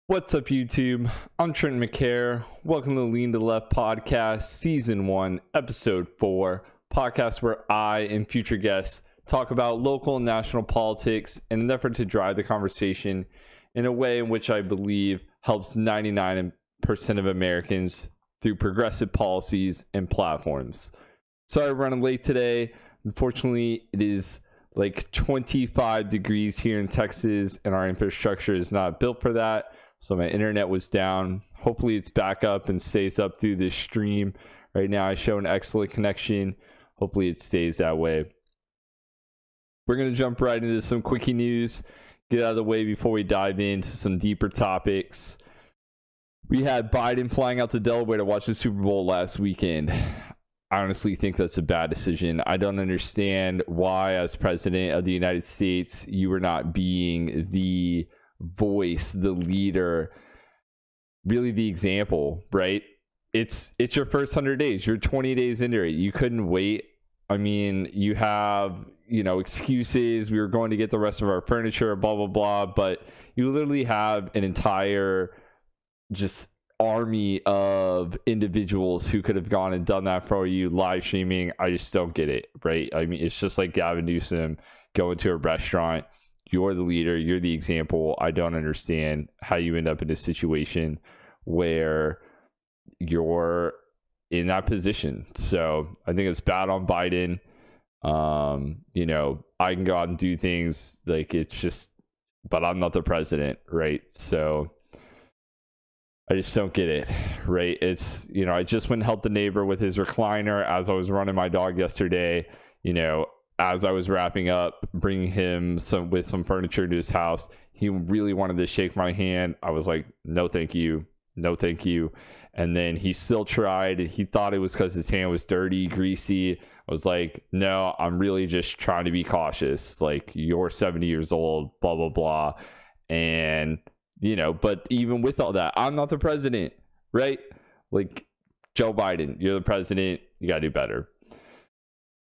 What's up, YouTube? I'm Trent McCare. Welcome to the Lean to Left podcast, season 1, episode 4, podcast where I and future guests talk about local and national politics in an effort to drive the conversation in a way in which I believe helps 99% of Americans through progressive policies and platforms. Sorry, running late today. Unfortunately, it is like 25 degrees here in Texas, and our infrastructure is not built for that. So my internet was down. Hopefully it's back up and stays up through this stream. Right now I show an excellent connection. Hopefully it stays that way. We're going to jump right into some quickie news. Get out of the way before we dive into some deeper topics. We had Biden flying out to Delaware to watch the Super Bowl last weekend. I honestly think that's a bad decision. I don't understand why, as president of the United States, you were not being the voice, the leader, really the example, right? It's your first 100 days. You're 20 days into it. You couldn't wait. I mean, you have, excuses. We were going to get the rest of our furniture, blah, blah, blah. But you literally have an entire just army of individuals who could have gone and done that for you, live streaming. I just don't get it, right? I mean, it's just like Gavin Newsom going to a restaurant. You're the leader. You're the example. I don't understand how you end up in a situation where you're in that position. So I think it's bad on Biden. I can go out and do things like it's just, but I'm not the president, right? So I just don't get it, right? It's, I just went and helped the neighbor with his recliner as I was running my dog yesterday, as I was wrapping up, bringing him some furniture to his house. He really wanted to shake my hand. I was like, no, thank you. No, thank you. And then he still tried. He thought it was because his hand was dirty, greasy. I was like, no, I'm really just trying to be cautious. Like, you're 70 years old, blah, blah, blah. And, but even with all that, I'm not the president, right? Like, Joe Biden, you're the president. You got to do better.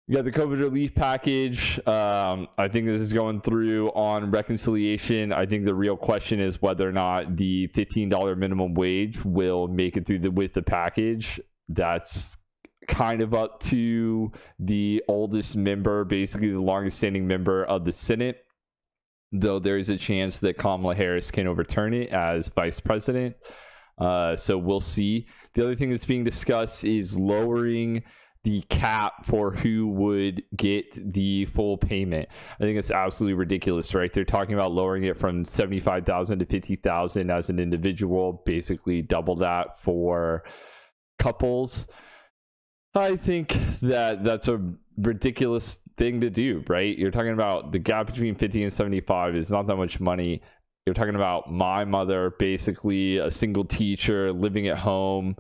You got the COVID relief package. I think this is going through on reconciliation. I think the real question is whether or not the $15 minimum wage will make it through with the package. That's kind of up to the oldest member, basically the longest standing member of the Senate, though there is a chance that Kamala Harris can overturn it as vice president. So we'll see. The other thing that's being discussed is lowering the cap for who would get the full payment. I think it's absolutely ridiculous, right? They're talking about lowering it from $75,000 to $50,000 as an individual, basically double that for couples. I think that that's a ridiculous thing to do, right? You're talking about the gap between 50 and 75 is not that much money. You're talking about my mother, basically a single teacher living at home.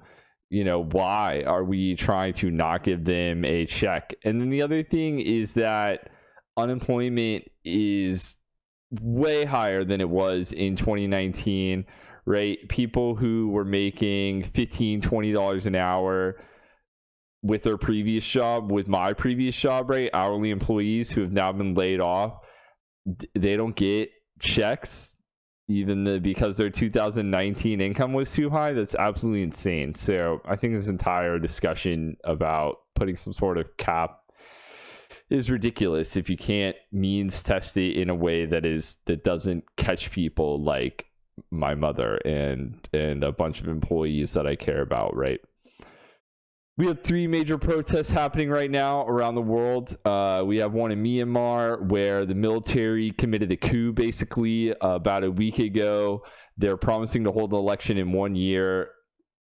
Why are we trying to not give them a check? And then the other thing is that unemployment is way higher than it was in 2019, right? People who were making $15-$20 an hour with their previous job, with my previous job, right? Hourly employees who have now been laid off, they don't get checks because their 2019 income was too high. That's absolutely insane. So I think this entire discussion about putting some sort of cap is ridiculous if you can't means test it in a way that doesn't catch people like my mother and a bunch of employees that I care about, right? We have 3 major protests happening right now around the world. We have one in Myanmar where the military committed a coup basically about a week ago. They're promising to hold an election in 1 year.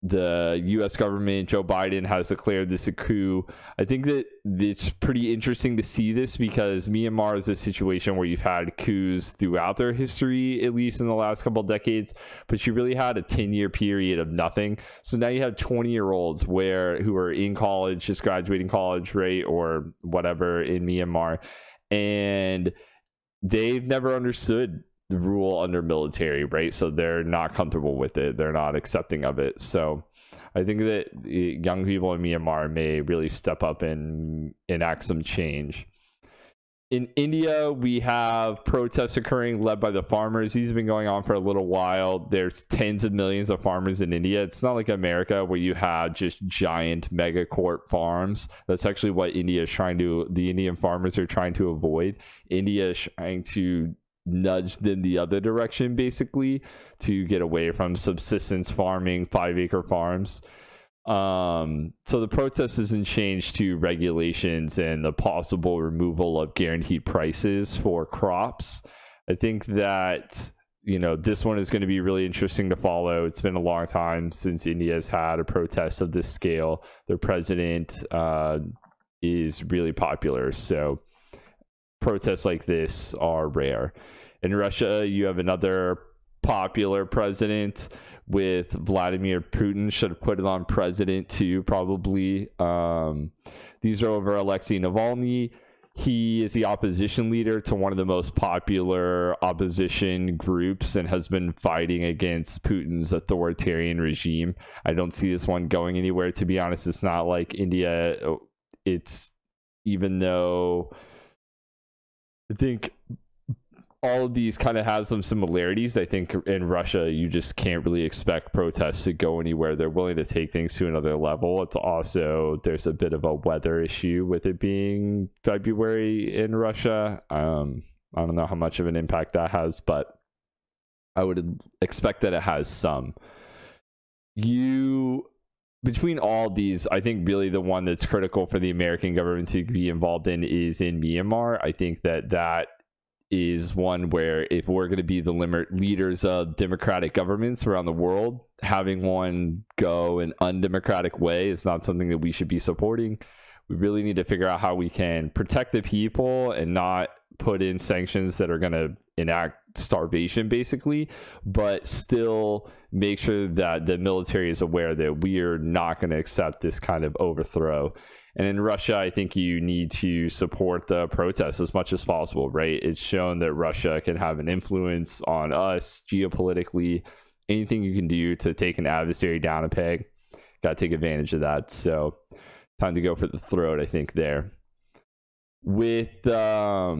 The U.S. government, Joe Biden, has declared this a coup. I think that it's pretty interesting to see this because Myanmar is a situation where you've had coups throughout their history, at least in the last couple of decades, but you really had a 10-year period of nothing. So now you have 20-year-olds who are in college, just graduating college, right, or whatever in Myanmar, and they've never understood the rule under military, right? So they're not comfortable with it. They're not accepting of it. So I think that young people in Myanmar may really step up and enact some change. In India, we have protests occurring led by the farmers. These have been going on for a little while. There's tens of millions of farmers in India. It's not like America where you have just giant megacorp farms. That's actually what India is trying to, the Indian farmers are trying to avoid. India is trying to nudge them the other direction, basically, to get away from subsistence farming, 5-acre farms. So the protest isn't changed to regulations and the possible removal of guaranteed prices for crops. I think that, this one is going to be really interesting to follow. It's been a long time since India has had a protest of this scale. Their president is really popular, so protests like this are rare. In Russia, you have another popular president with Vladimir Putin. Should have put it on president too, probably. These are over Alexei Navalny. He is the opposition leader to one of the most popular opposition groups and has been fighting against Putin's authoritarian regime. I don't see this one going anywhere, to be honest. It's not like India. It's, even though I think all of these kind of have some similarities, I think in Russia, you just can't really expect protests to go anywhere. They're willing to take things to another level. It's also, there's a bit of a weather issue with it being February in Russia. I don't know how much of an impact that has, but I would expect that it has some. Between all these, I think really the one that's critical for the American government to be involved in is in Myanmar. I think that is one where, if we're going to be the leaders of democratic governments around the world, having one go an undemocratic way is not something that we should be supporting. We really need to figure out how we can protect the people and not put in sanctions that are going to enact starvation, basically, but still make sure that the military is aware that we are not going to accept this kind of overthrow. And in Russia, I think you need to support the protests as much as possible, right? It's shown that Russia can have an influence on us geopolitically. Anything you can do to take an adversary down a peg, got to take advantage of that. So time to go for the throat, I think, there. With all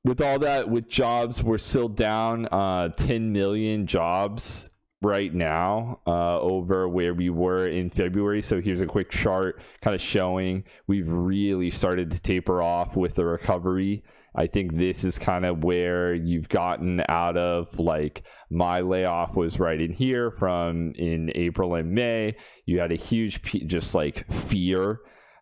that, with jobs, we're still down 10 million jobs right now over where we were in February. So here's a quick chart kind of showing we've really started to taper off with the recovery. I think this is kind of where you've gotten out of, like, my layoff was right in here from in April and May. You had a huge just like fear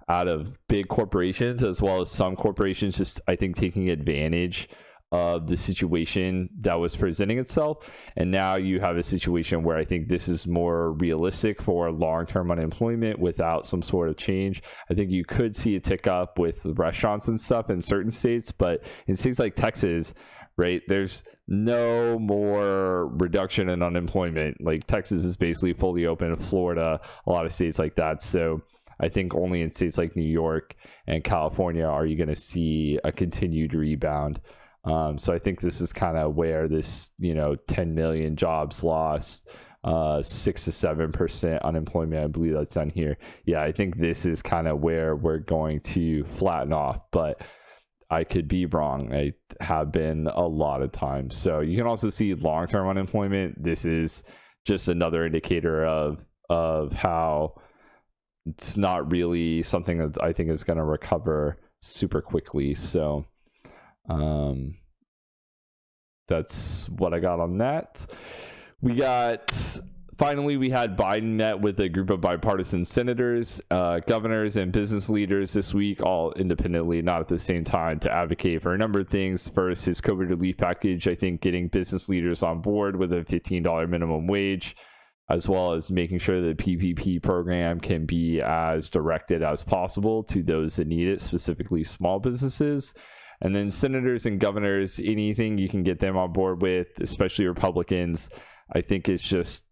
out of big corporations, as well as some corporations just, I think, taking advantage of the situation that was presenting itself. And now you have a situation where I think this is more realistic for long-term unemployment without some sort of change. I think you could see a tick up with restaurants and stuff in certain states, but in states like Texas, right, there's no more reduction in unemployment. Like, Texas is basically fully open. Florida, a lot of states like that. So I think only in states like New York and California are you going to see a continued rebound. So I think this is kind of where this, 10 million jobs lost, 6 to 7% unemployment, I believe that's done here. Yeah, I think this is kind of where we're going to flatten off, but I could be wrong. I have been a lot of times. So you can also see long-term unemployment. This is just another indicator of how it's not really something that I think is going to recover super quickly. So that's what I got on that. Finally, we had Biden met with a group of bipartisan senators, governors, and business leaders this week, all independently, not at the same time, to advocate for a number of things. First, his COVID relief package, I think getting business leaders on board with a $15 minimum wage, as well as making sure the PPP program can be as directed as possible to those that need it, specifically small businesses. And then senators and governors, anything you can get them on board with, especially Republicans, I think it's just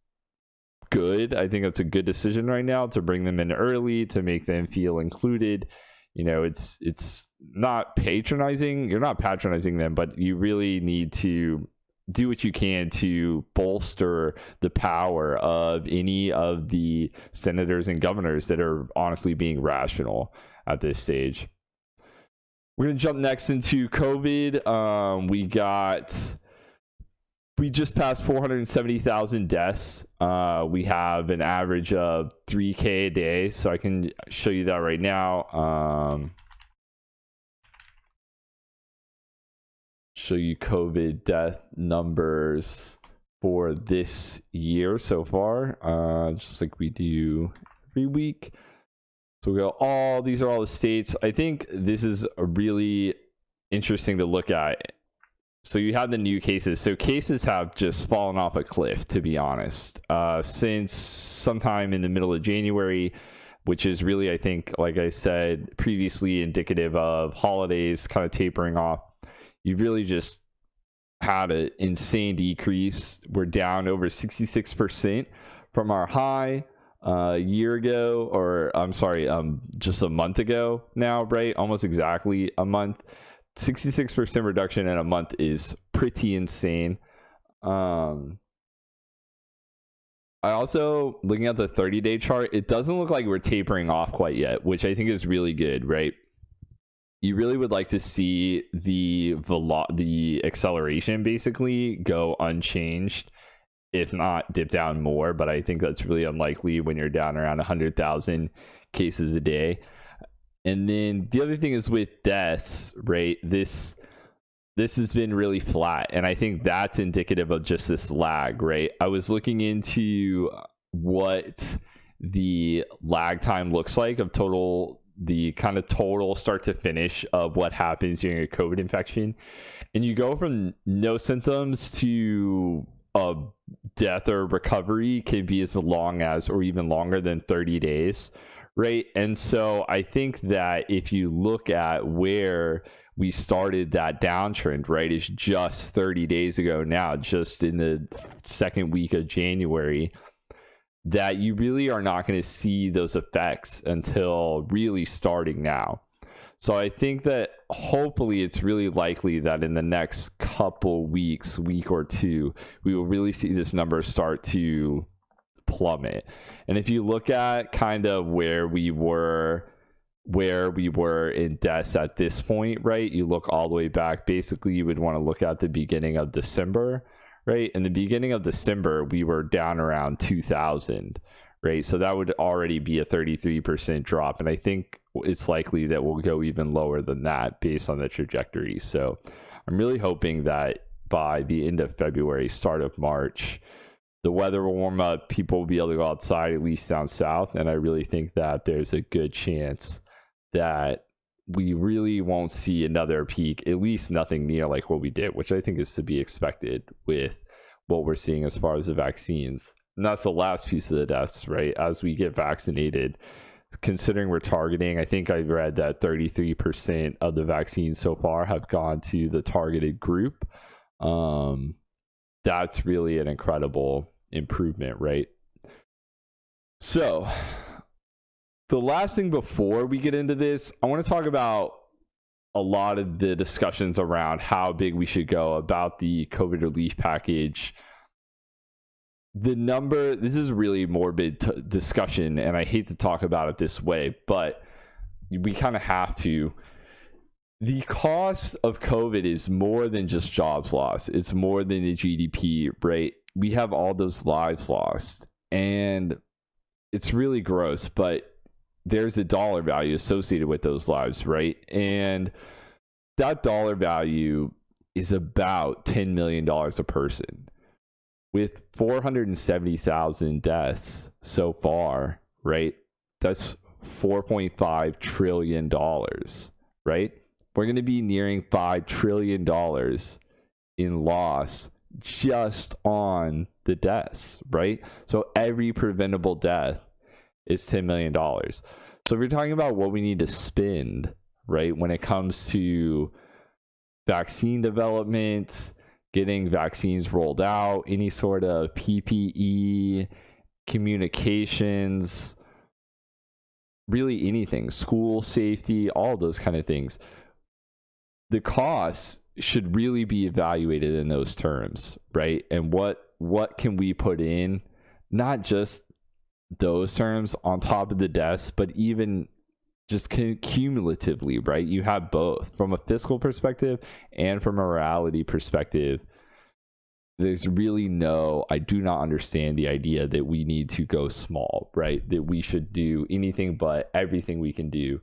good. I think it's a good decision right now to bring them in early, to make them feel included. It's not patronizing. You're not patronizing them, but you really need to do what you can to bolster the power of any of the senators and governors that are honestly being rational at this stage. We're going to jump next into COVID. We just passed 470,000 deaths. We have an average of 3K a day. So I can show you that right now. Show you COVID death numbers for this year so far, just like we do every week. So we go these are all the states. I think this is a really interesting to look at. So you have the new cases. So cases have just fallen off a cliff, to be honest, since sometime in the middle of January, which is really, I think, like I said previously, indicative of holidays kind of tapering off. You really just had an insane decrease. We're down over 66% from our high a year ago, or I'm sorry, just a month ago now, right? Almost exactly a month. 66% reduction in a month is pretty insane. I also, looking at the 30-day chart, it doesn't look like we're tapering off quite yet, which I think is really good, right? You really would like to see the acceleration basically go unchanged, if not dip down more, but I think that's really unlikely when you're down around 100,000 cases a day. And then the other thing is with deaths, right? This has been really flat, and I think that's indicative of just this lag, right? I was looking into what the lag time looks like of the kind of total start to finish of what happens during a COVID infection. And you go from no symptoms to a death or recovery can be as long as, or even longer than 30 days, right? And so I think that if you look at where we started that downtrend, right, is just 30 days ago now, just in the second week of January, that you really are not going to see those effects until really starting now. So I think that hopefully it's really likely that in the next couple weeks, week or two, we will really see this number start to plummet. And if you look at kind of where we were in deaths at this point, right, you look all the way back, basically you would want to look at the beginning of December, right? In the beginning of December, we were down around 2,000, right? So that would already be a 33% drop. And I think it's likely that we'll go even lower than that based on the trajectory. So I'm really hoping that by the end of February, start of March, the weather will warm up, people will be able to go outside, at least down south. And I really think that there's a good chance that we really won't see another peak, at least nothing near like what we did, which I think is to be expected with what we're seeing as far as the vaccines. And that's the last piece of the deaths, right? As we get vaccinated, considering we're targeting, I think I read that 33% of the vaccines so far have gone to the targeted group. That's really an incredible improvement, right? So the last thing before we get into this, I want to talk about a lot of the discussions around how big we should go about the COVID relief package. The number, this is really morbid discussion, and I hate to talk about it this way, but we kind of have to. The cost of COVID is more than just jobs lost. It's more than the GDP, right? We have all those lives lost, and it's really gross, but there's a dollar value associated with those lives, right? And that dollar value is about $10 million a person. With 470,000 deaths so far, right? That's $4.5 trillion, right? We're going to be nearing $5 trillion in loss just on the deaths, right? So every preventable death is $10 million. So if you're talking about what we need to spend, right, when it comes to vaccine development, getting vaccines rolled out, any sort of PPE, communications, really anything, school safety, all those kind of things, the costs should really be evaluated in those terms, right? And what can we put in, not just those terms on top of the deaths, but even just cumulatively, right? You have both from a fiscal perspective and from a morality perspective. There's really I do not understand the idea that we need to go small, right? That we should do anything but everything we can do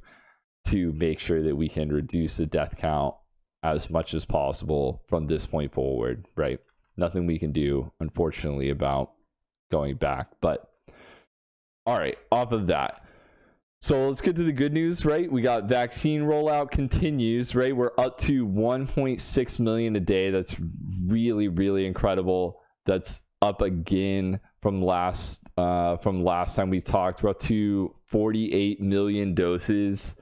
to make sure that we can reduce the death count as much as possible from this point forward, right? Nothing we can do, unfortunately, about going back. But all right, off of that. So let's get to the good news, right? We got vaccine rollout continues, right? We're up to 1.6 million a day. That's really, really incredible. That's up again from last time we talked. We're up to 48 million doses.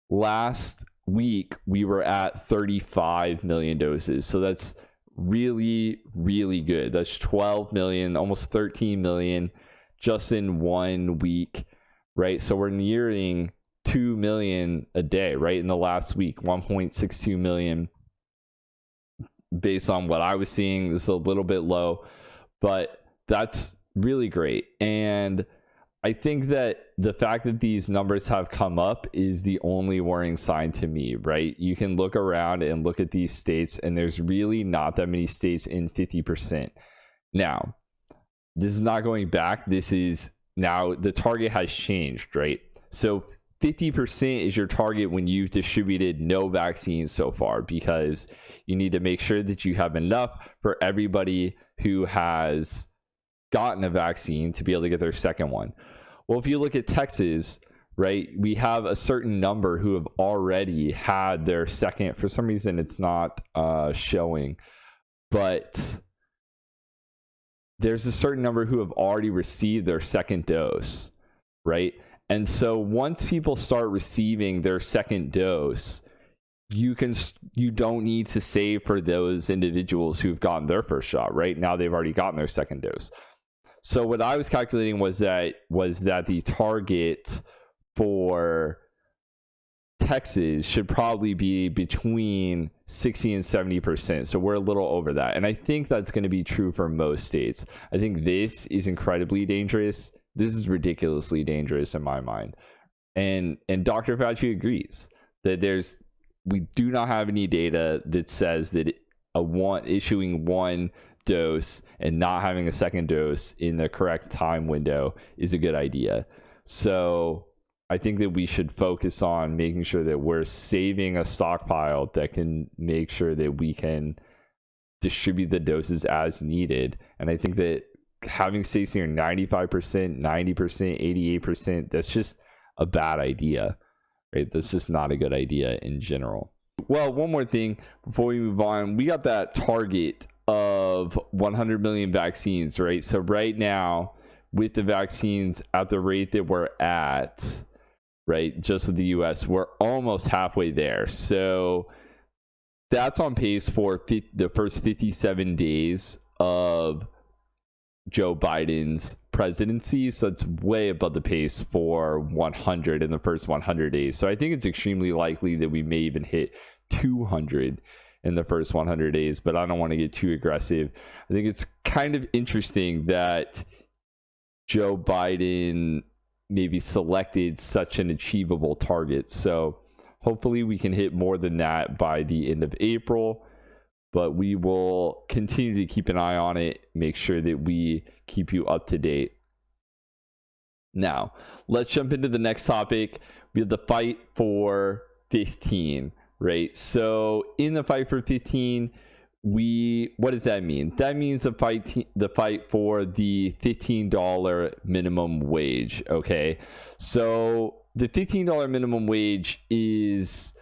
Last week we were at 35 million doses. So that's really, really good. That's 12 million, almost 13 million just in 1 week. Right, so we're nearing 2 million a day, right? In the last week, 1.62 million based on what I was seeing. This is a little bit low, but that's really great. And I think that the fact that these numbers have come up is the only worrying sign to me, right? You can look around and look at these states, and there's really not that many states in 50%. Now, this is not going back. This is now the target has changed, right? So 50% is your target when you've distributed no vaccines so far, because you need to make sure that you have enough for everybody who has gotten a vaccine to be able to get their second one. Well, if you look at Texas, right, we have a certain number who have already had their second. For some reason, it's not showing, but there's a certain number who have already received their second dose, right? And so once people start receiving their second dose, you don't need to save for those individuals who've gotten their first shot, right? Now they've already gotten their second dose. So what I was calculating was that the target for Texas should probably be between 60 and 70%. So we're a little over that. And I think that's going to be true for most states. I think this is incredibly dangerous. This is ridiculously dangerous in my mind. And Dr. Fauci agrees that we do not have any data that says that issuing one dose and not having a second dose in the correct time window is a good idea. So I think that we should focus on making sure that we're saving a stockpile that can make sure that we can distribute the doses as needed. And I think that having states near 95%, 90%, 88%, that's just a bad idea, right? That's just not a good idea in general. Well, one more thing before we move on. We got that target of 100 million vaccines, right? So right now, with the vaccines at the rate that we're at, right, just with the US, we're almost halfway there. So that's on pace for the first 57 days of Joe Biden's presidency. So it's way above the pace for 100 in the first 100 days. So I think it's extremely likely that we may even hit 200 in the first 100 days, but I don't want to get too aggressive. I think it's kind of interesting that Joe Biden maybe selected such an achievable target. So hopefully we can hit more than that by the end of April, but we will continue to keep an eye on it, make sure that we keep you up to date. Now, let's jump into the next topic. We have the fight for 15, right? So in the fight for 15, what does that mean? That means the fight for the $15 minimum wage. Okay, so the $15 minimum wage is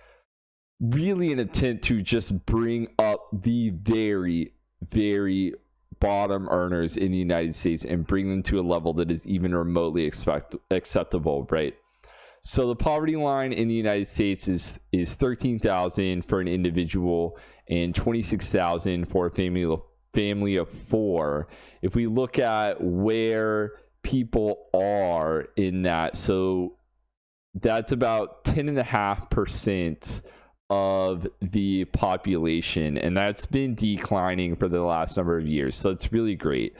really an attempt to just bring up the very, very bottom earners in the United States and bring them to a level that is even remotely acceptable, right? So the poverty line in the United States is $13,000 for an individual and $26,000 for a family of four. If we look at where people are in that, so that's about 10.5% of the population, and that's been declining for the last number of years. So it's really great.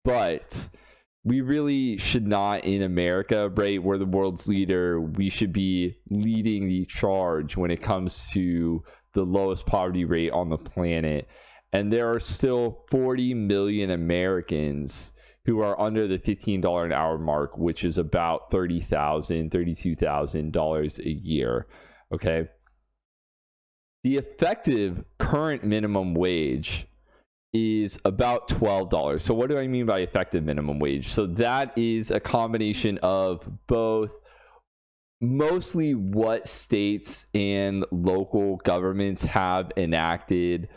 But we really should not, in America, right? We're the world's leader. We should be leading the charge when it comes to the lowest poverty rate on the planet. And there are still 40 million Americans who are under the $15 an hour mark, which is about $30,000, $32,000 a year. Okay. The effective current minimum wage is about $12. So what do I mean by effective minimum wage? So that is a combination of both mostly what states and local governments have enacted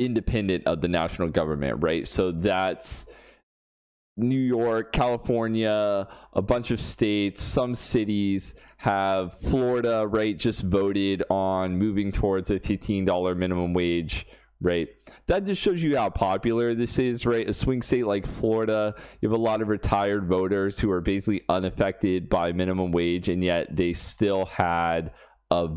independent of the national government, right? So that's New York, California, a bunch of states, some cities have, Florida, right, just voted on moving towards a $15 minimum wage, right? That just shows you how popular this is, right? A swing state like Florida, you have a lot of retired voters who are basically unaffected by minimum wage, and yet they still had a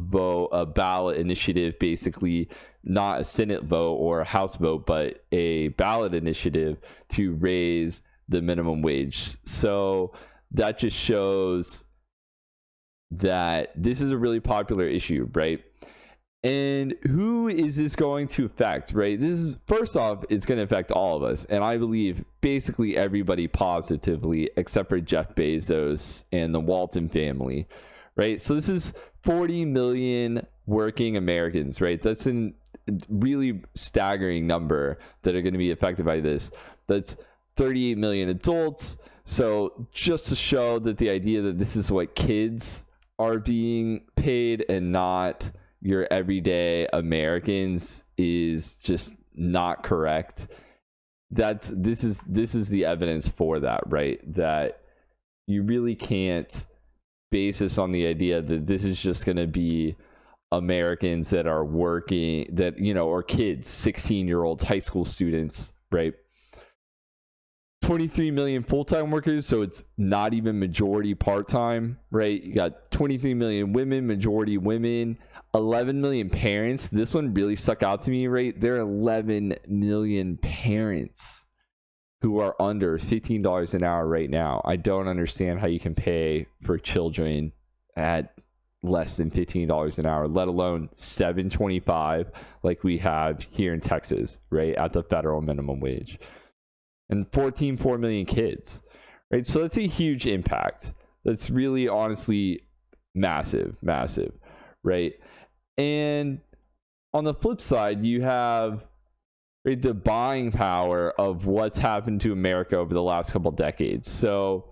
ballot initiative, basically not a Senate vote or a House vote, but a ballot initiative to raise the minimum wage. So that just shows that this is a really popular issue, right? And who is this going to affect, right? This is, first off, it's going to affect all of us. And I believe basically everybody positively, except for Jeff Bezos and the Walton family, right? So this is 40 million working Americans, right? That's a really staggering number that are going to be affected by this. That's 38 million adults. So just to show that the idea that this is what kids are being paid and not your everyday Americans is just not correct. This is the evidence for that, right? That you really can't base this on the idea that this is just going to be Americans that are working, that, you know, or kids, 16-year-olds, high school students, right? 23 million full-time workers, so it's not even majority part-time, right? You got 23 million women, majority women, 11 million parents. This one really stuck out to me, right? There are 11 million parents who are under $15 an hour right now. I don't understand how you can pay for children at less than $15 an hour, let alone $7.25 like we have here in Texas, right, at the federal minimum wage. And 4 million kids, right? So that's a huge impact. That's really, honestly, massive, right? And on the flip side, you have, right, the buying power of what's happened to America over the last couple decades. So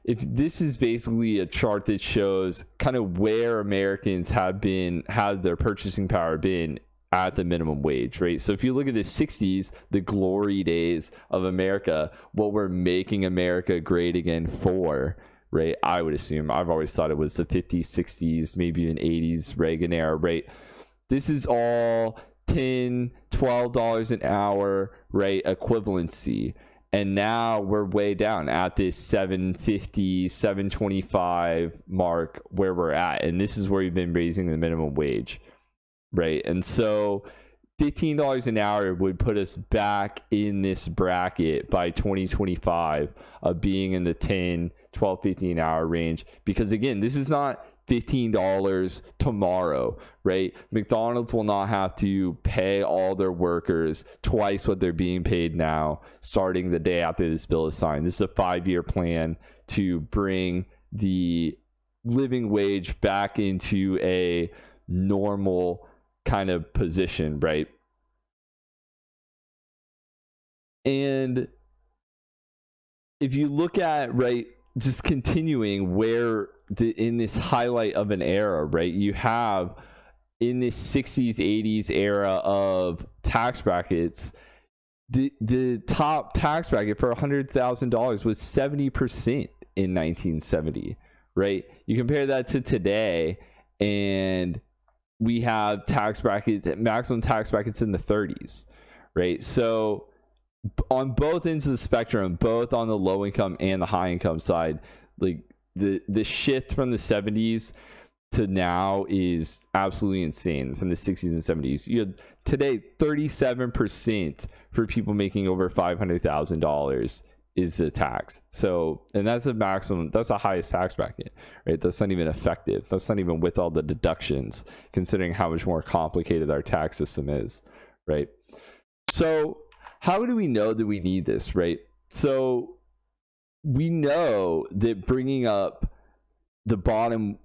if this is basically a chart that shows kind of where Americans have their purchasing power been at the minimum wage, right? So if you look at the 60s, the glory days of America, what we're making America great again for, right? I would assume, I've always thought it was the 50s, 60s, maybe even 80s, Reagan era, right? This is all $10, $12 an hour, right? Equivalency. And now we're way down at this $7.50, $7.25 mark where we're at. And this is where we've been raising the minimum wage, right? And so $15 an hour would put us back in this bracket by 2025 of being in the 10, 12, 15 hour range. Because again, this is not $15 tomorrow, right? McDonald's will not have to pay all their workers twice what they're being paid now, starting the day after this bill is signed. This is a 5-year plan to bring the living wage back into a normal kind of position, right? And if you look at, right, just continuing where in this highlight of an era, right, you have in this 60s, 80s era of tax brackets, the top tax bracket for $100,000 was 70% in 1970, right? You compare that to today, and we have tax brackets, maximum tax brackets in the 30s, right? So on both ends of the spectrum, both on the low income and the high income side, like the shift from the 70s to now is absolutely insane. From the 60s and 70s, you had today 37% for people making over $500,000 is the tax. So, and that's the maximum, that's the highest tax bracket, right? That's not even effective. That's not even with all the deductions, considering how much more complicated our tax system is, right? So how do we know that we need this, right? So we know that bringing up the bottom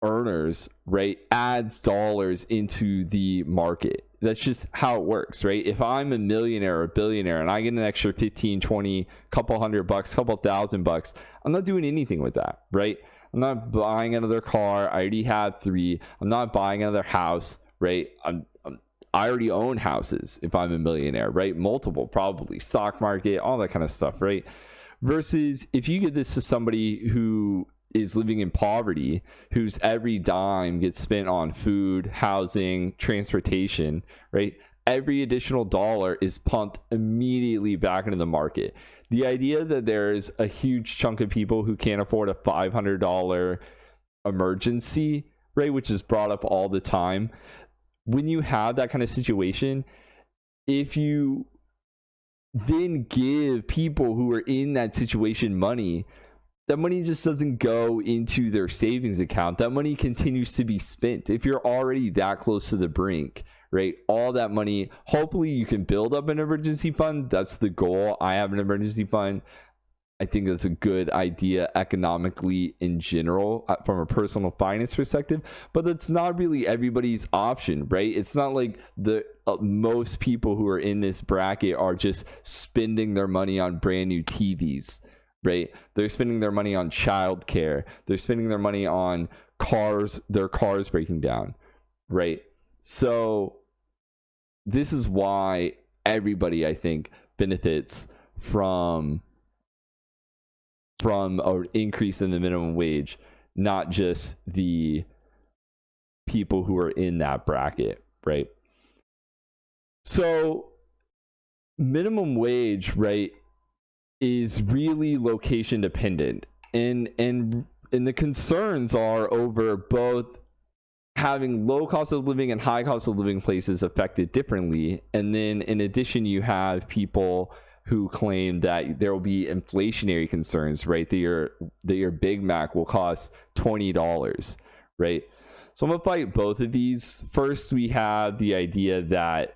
earners, right, adds dollars into the market. That's just how it works, right? If I'm a millionaire or a billionaire and I get an extra 15, 20, couple $100, couple $1,000, I'm not doing anything with that, right? I'm not buying another car. I already had 3. I'm not buying another house, right? I already own houses if I'm a millionaire, right? Multiple, probably, stock market, all that kind of stuff, right? Versus if you give this to somebody who is living in poverty, whose every dime gets spent on food, housing, transportation, right? Every additional dollar is pumped immediately back into the market. The idea that there's a huge chunk of people who can't afford a $500 emergency, right, which is brought up all the time. When you have that kind of situation, if you then give people who are in that situation money, that money just doesn't go into their savings account. That money continues to be spent. If you're already that close to the brink, right, all that money, hopefully you can build up an emergency fund. That's the goal. I have an emergency fund. I think that's a good idea economically in general from a personal finance perspective, but that's not really everybody's option, right? It's not like the most people who are in this bracket are just spending their money on brand new TVs, right? They're spending their money on childcare. They're spending their money on cars, their cars breaking down, right? So this is why everybody, I think, benefits from an increase in the minimum wage, not just the people who are in that bracket, right? So minimum wage, right, is really location dependent, and the concerns are over both having low cost of living and high cost of living places affected differently. And then in addition, you have people who claim that there will be inflationary concerns, right? That your Big Mac will cost $20, right? So I'm gonna fight both of these. First, we have the idea that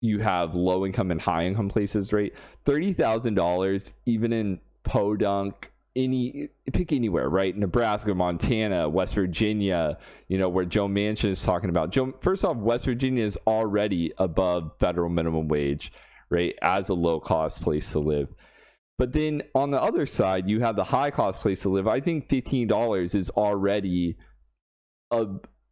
you have low income and high income places, right? $30,000, even in Podunk, pick anywhere, right? Nebraska, Montana, West Virginia, where Joe Manchin is talking about. First off, West Virginia is already above federal minimum wage, right, as a low cost place to live. But then on the other side, you have the high cost place to live. I think $15 is already a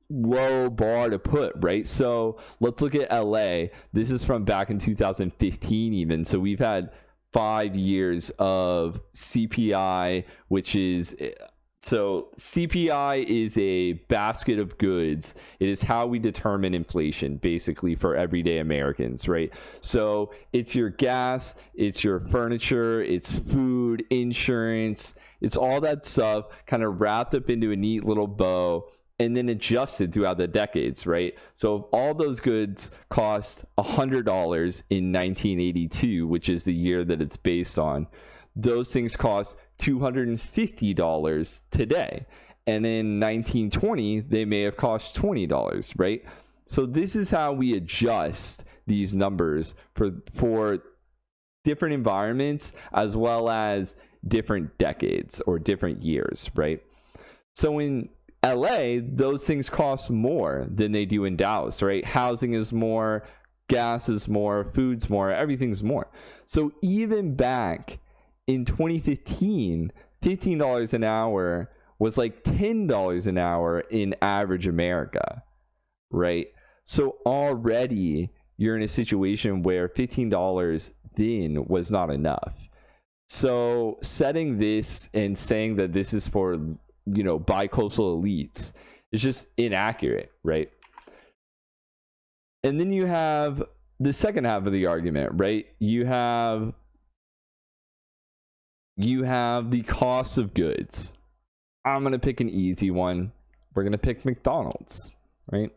low bar to put, right? So let's look at LA. This is from back in 2015 even. So we've had 5 years of CPI, which is, so CPI is a basket of goods. It is how we determine inflation, basically, for everyday Americans, right? So it's your gas, it's your furniture, it's food, insurance, it's all that stuff kind of wrapped up into a neat little bow and then adjusted throughout the decades, right? So if all those goods cost $100 in 1982, which is the year that it's based on, those things cost $250 today. And in 1920, they may have cost $20, right? So this is how we adjust these numbers for different environments as well as different decades or different years, right? So in LA, those things cost more than they do in Dallas, right? Housing is more, gas is more, food's more, everything's more. So even back in 2015, $15 an hour was like $10 an hour in average America, right? So already you're in a situation where $15 then was not enough. So setting this and saying that this is for bi-coastal elites is just inaccurate, right? And then you have the second half of the argument, right? You have the cost of goods. I'm going to pick an easy one. We're going to pick McDonald's, right?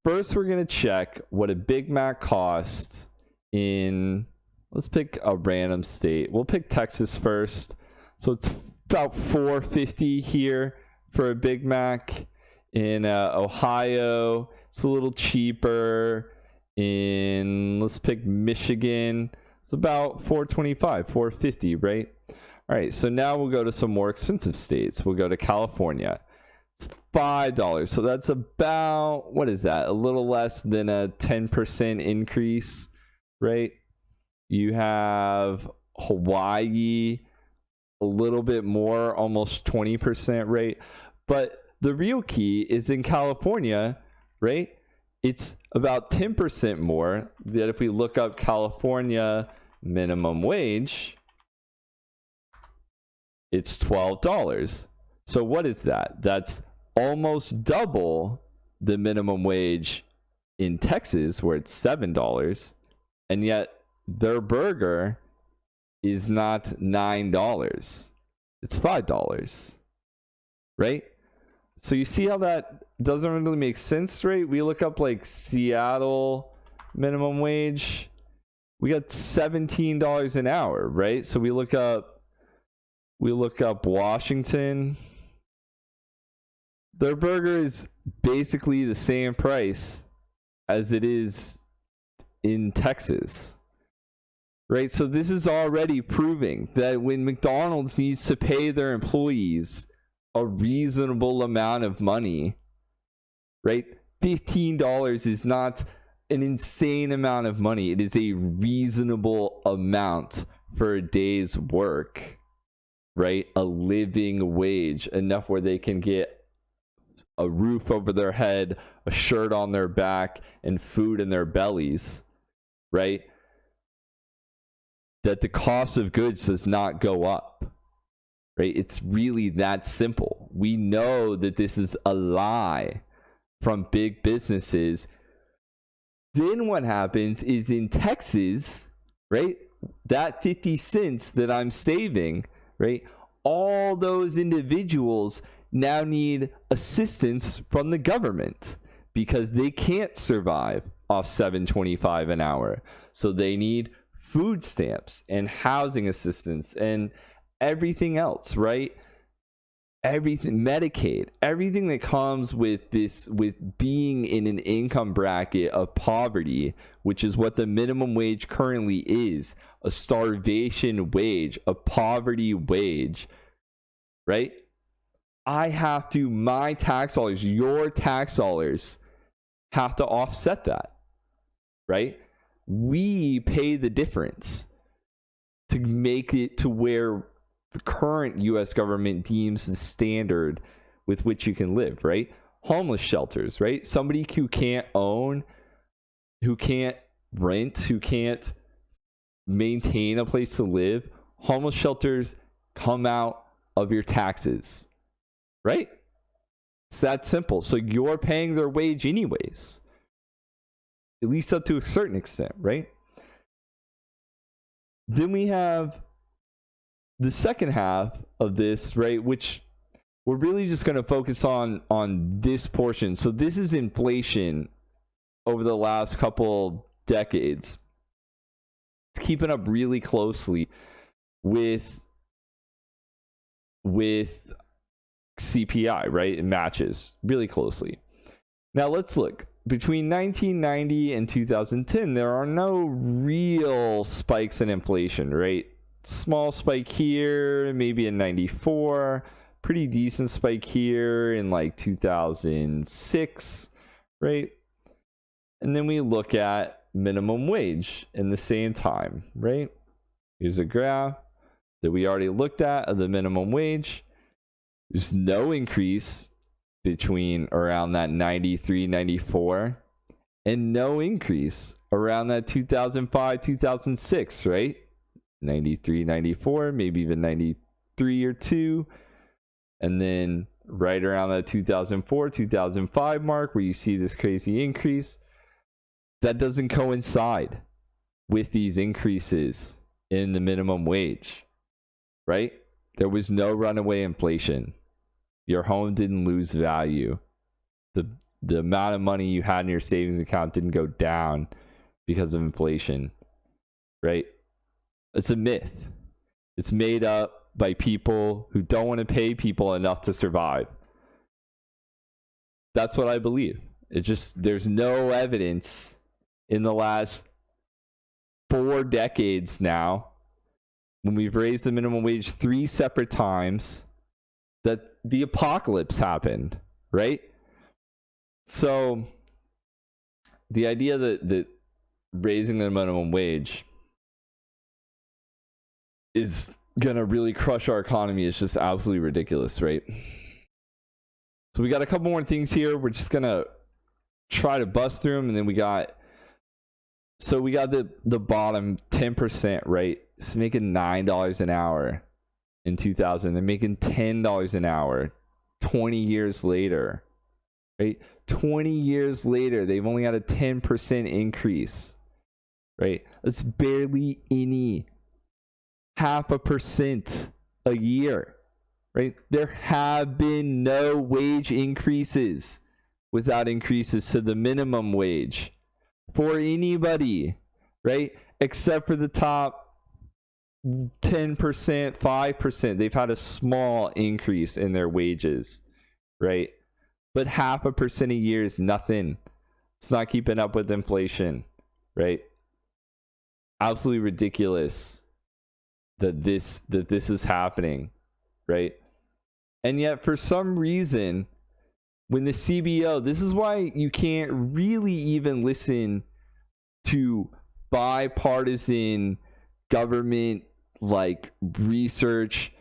First, we're going to check what a Big Mac costs in Let's pick a random state. We'll pick Texas first. So it's about $4.50 here for a Big Mac. In Ohio, it's a little cheaper. Let's pick Michigan. It's about $4.25, $4.50, right? All right, so now we'll go to some more expensive states. We'll go to California. It's $5. So that's about, what is that? A little less than a 10% increase, right? You have Hawaii, a little bit more, almost 20% rate. But the real key is in California, right? It's about 10% more. That if we look up California minimum wage, it's $12. So what is that? That's almost double the minimum wage in Texas, where it's $7, and yet their burger is not $9. It's $5, right? So you see how that doesn't really make sense, right? We look up like Seattle minimum wage. We got $17 an hour, right? So we look up Washington. Their burger is basically the same price as it is in Texas, right? So this is already proving that when McDonald's needs to pay their employees a reasonable amount of money, right? $15 is not an insane amount of money. It is a reasonable amount for a day's work, right? A living wage, enough where they can get a roof over their head, a shirt on their back, and food in their bellies, right? That the cost of goods does not go up, right? It's really that simple. We know that this is a lie from big businesses. Then what happens is in Texas, right? That 50 cents that I'm saving, right? All those individuals now need assistance from the government because they can't survive off $7.25 an hour. So they need food stamps and housing assistance and everything else, right? Everything, Medicaid, everything that comes with this, with being in an income bracket of poverty, which is what the minimum wage currently is, a starvation wage, a poverty wage, right? I have to, my tax dollars, your tax dollars have to offset that, right? We pay the difference to make it to where the current U.S. government deems the standard with which you can live, right? Homeless shelters, right? Somebody who can't own, who can't rent, who can't maintain a place to live, homeless shelters come out of your taxes, right? It's that simple. So you're paying their wage anyways, at least up to a certain extent, right? Then we have the second half of this, right, which we're really just going to focus on this portion. So this is inflation over the last couple decades. It's keeping up really closely with CPI, right? It matches really closely. Now let's look. Between 1990 and 2010, there are no real spikes in inflation, right? Small spike here, maybe in 94, pretty decent spike here in like 2006, right? And then we look at minimum wage in the same time, right? Here's a graph that we already looked at of the minimum wage. There's no increase between around that 93, 94, and no increase around that 2005, 2006, right? 93, 94, maybe even 93 or 2. And then right around that 2004, 2005 mark where you see this crazy increase, that doesn't coincide with these increases in the minimum wage, right? There was no runaway inflation. Your home didn't lose value. The amount of money you had in your savings account didn't go down because of inflation, right? It's a myth. It's made up by people who don't want to pay people enough to survive. That's what I believe. It's just, there's no evidence in the last 4 decades now, when we've raised the minimum wage 3 separate times, that the apocalypse happened, right? So the idea that raising the minimum wage is gonna really crush our economy is just absolutely ridiculous, right? So we got a couple more things here. We're just gonna try to bust through them, and then we got the bottom 10%, right? It's making $9 an hour in 2000. They're making $10 an hour 20 years later, right? 20 years later, they've only had a 10% increase, right? That's barely any, 0.5% a year, right? There have been no wage increases without increases to the minimum wage for anybody, right? Except for the top 10%, 5%. They've had a small increase in their wages, right? But 0.5% a year is nothing. It's not keeping up with inflation, right? Absolutely ridiculous that this is happening, right? And yet, for some reason, when the CBO, this is why you can't really even listen to bipartisan government like research.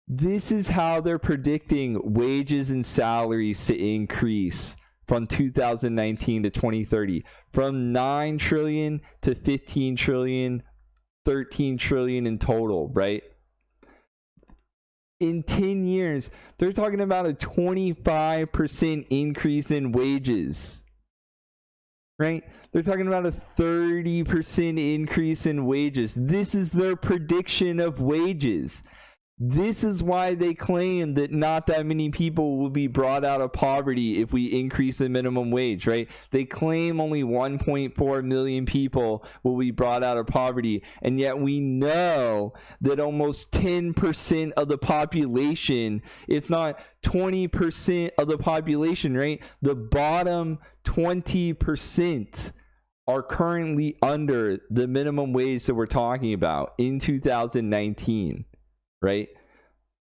This is how they're predicting wages and salaries to increase from 2019 to 2030, from 9 trillion to 15 trillion, 13 trillion in total, right? In 10 years, they're talking about a 25% increase in wages, right? They're talking about a 30% increase in wages. This is their prediction of wages. This is why they claim that not that many people will be brought out of poverty if we increase the minimum wage, right? They claim only 1.4 million people will be brought out of poverty, and yet we know that almost 10% of the population, if not 20% of the population, right? The bottom 20% are currently under the minimum wage that we're talking about in 2019. Right?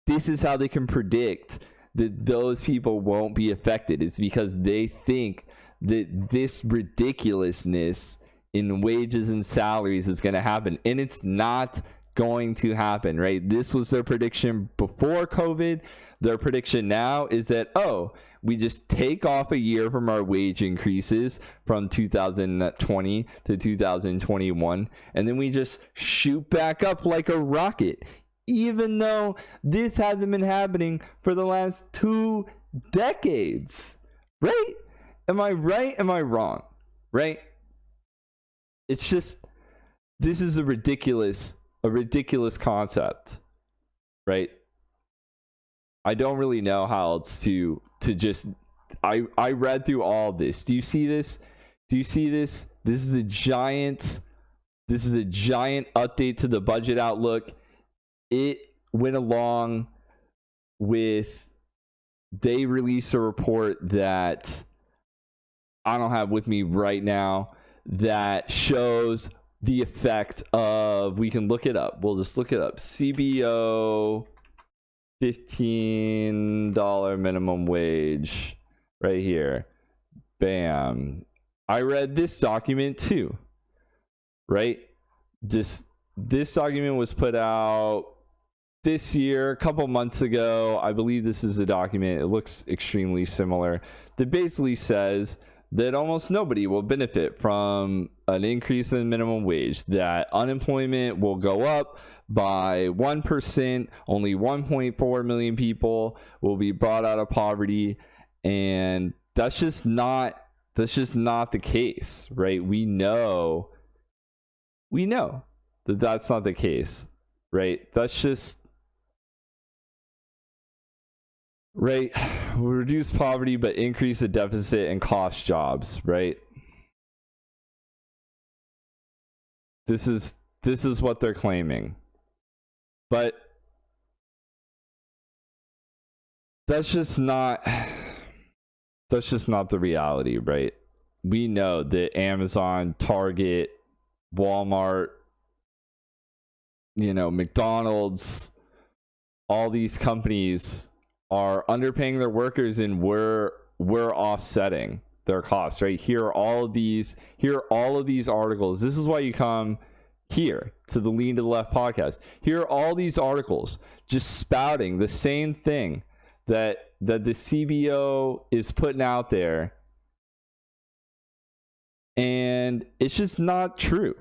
This is how they can predict that those people won't be affected. It's because they think that this ridiculousness in wages and salaries is going to happen. And it's not going to happen, right? This was their prediction before COVID. Their prediction now is that, we just take off a year from our wage increases from 2020 to 2021, and then we just shoot back up like a rocket. Even though this hasn't been happening for the last 2 decades, right? Am I right? Am I wrong? Right? It's just, this is a ridiculous concept, right? I don't really know how else to just, I read through all of this. Do you see this? Do you see this? This is a giant update to the budget outlook. It went along with, they released a report that I don't have with me right now that shows the effect of, we can look it up. We'll just look it up. CBO $15 minimum wage right here. Bam. I read this document too, right? Just, this document was put out this year, a couple months ago. I believe this is a document, it looks extremely similar, that basically says that almost nobody will benefit from an increase in minimum wage, that unemployment will go up by 1%, only 1.4 million people will be brought out of poverty, and that's just not the case, right? We know that that's not the case, right? That's just, right? We'll reduce poverty but increase the deficit and cost jobs, right? This is This is what they're claiming. But that's just not the reality, right? We know that Amazon, Target, Walmart, McDonald's, all these companies are underpaying their workers, and we're offsetting their costs, right? Here are all of these articles. This is why you come here to the Lean to the Left podcast. Here are all these articles just spouting the same thing that the CBO is putting out there, and it's just not true,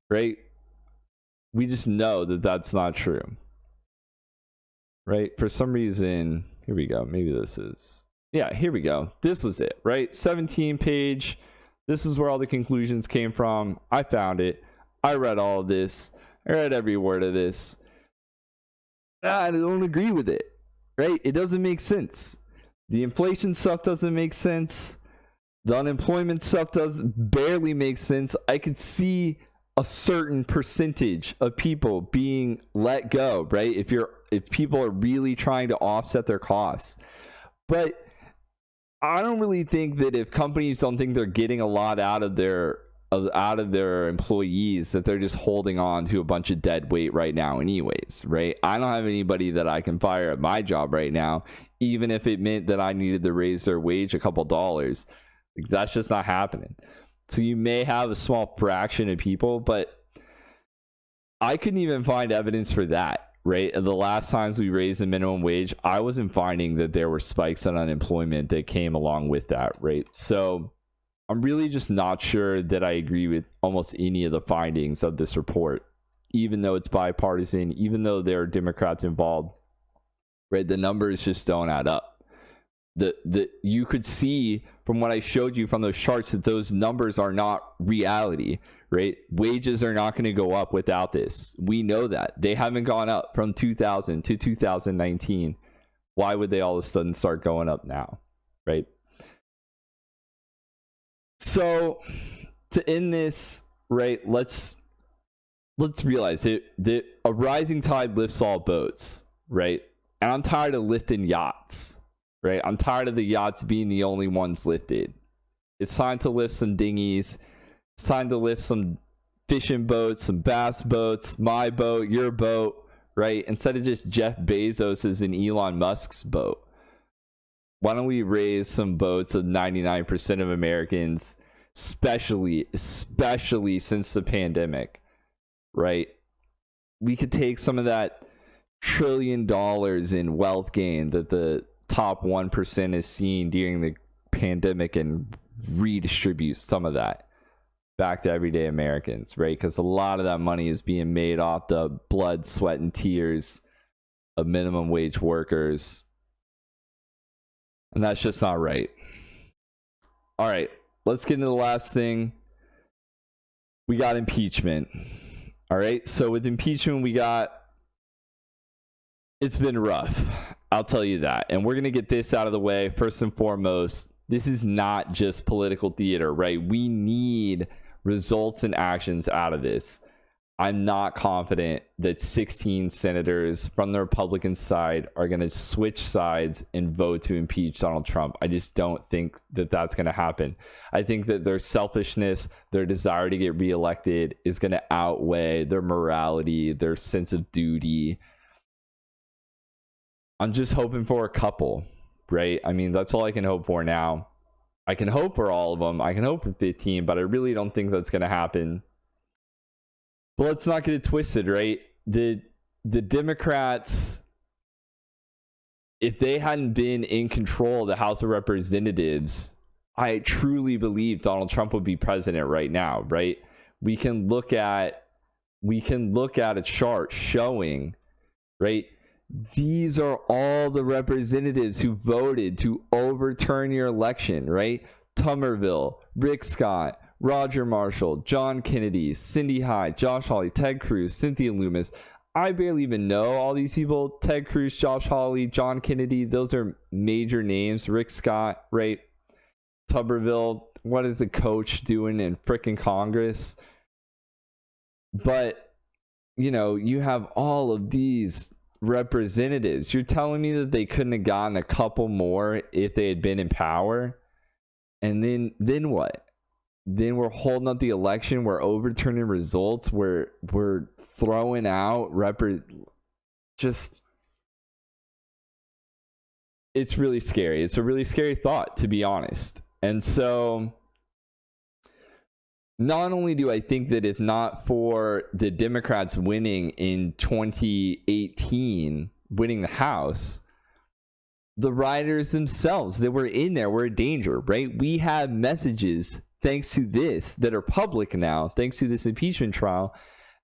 right? We just know that that's not true, right? For some reason, here we go. Maybe this is, yeah, here we go. This was it, right? 17 page. This is where all the conclusions came from. I found it. I read all of this. I read every word of this. I don't agree with it, right? It doesn't make sense. The inflation stuff doesn't make sense. The unemployment stuff does barely make sense. I could see a certain percentage of people being let go, right? If people are really trying to offset their costs. But I don't really think that if companies don't think they're getting a lot out of their employees, that they're just holding on to a bunch of dead weight right now anyways, right? I don't have anybody that I can fire at my job right now, even if it meant that I needed to raise their wage a couple dollars. Like, that's just not happening. So you may have a small fraction of people, but I couldn't even find evidence for that, right? The last times we raised the minimum wage, I wasn't finding that there were spikes in unemployment that came along with that, right? So I'm really just not sure that I agree with almost any of the findings of this report, even though it's bipartisan, even though there are Democrats involved, right? The numbers just don't add up. You could see from what I showed you from those charts that those numbers are not reality, right? Wages are not going to go up without this. We know that. They haven't gone up from 2000 to 2019. Why would they all of a sudden start going up now, right? So to end this, right, let's realize it that a rising tide lifts all boats, right? And I'm tired of lifting yachts, right? I'm tired of the yachts being the only ones lifted. It's time to lift some dinghies. It's time to lift some fishing boats, some bass boats, my boat, your boat, right? Instead of just Jeff Bezos's and Elon Musk's boat. Why don't we raise some boats of 99% of Americans, especially since the pandemic, right? We could take some of that $1 trillion in wealth gain that the top 1% is seeing during the pandemic and redistribute some of that back to everyday Americans, right? Because a lot of that money is being made off the blood, sweat, and tears of minimum wage workers. And that's just not right. All right, let's get into the last thing. We got impeachment. All right, so with impeachment, it's been rough. I'll tell you that. And we're going to get this out of the way. First and foremost, this is not just political theater, right? We need results and actions out of this. I'm not confident that 16 senators from the Republican side are going to switch sides and vote to impeach Donald Trump. I just don't think that that's going to happen. I think that their selfishness, their desire to get reelected is going to outweigh their morality, their sense of duty. I'm just hoping for a couple, right? I mean, that's all I can hope for now. I can hope for all of them. I can hope for 15, but I really don't think that's going to happen. But let's not get it twisted, right? The Democrats, if they hadn't been in control of the House of Representatives, I truly believe Donald Trump would be president right now, right? We can look at a chart showing, right? These are all the representatives who voted to overturn your election, right? Tuberville, Rick Scott, Roger Marshall, John Kennedy, Cindy Hyde, Josh Hawley, Ted Cruz, Cynthia Lummis. I barely even know all these people. Ted Cruz, Josh Hawley, John Kennedy. Those are major names. Rick Scott, right? Tuberville. What is the coach doing in frickin' Congress? But you know, you have all of these representatives. You're telling me that they couldn't have gotten a couple more if they had been in power? And then what? Then we're holding up the election, we're overturning results, we're throwing out just, it's really scary. It's a really scary thought, to be honest. And so not only do I think that if not for the Democrats winning in 2018, winning the House, the rioters themselves that were in there were a danger, right? We have messages, thanks to this, that are public now, thanks to this impeachment trial,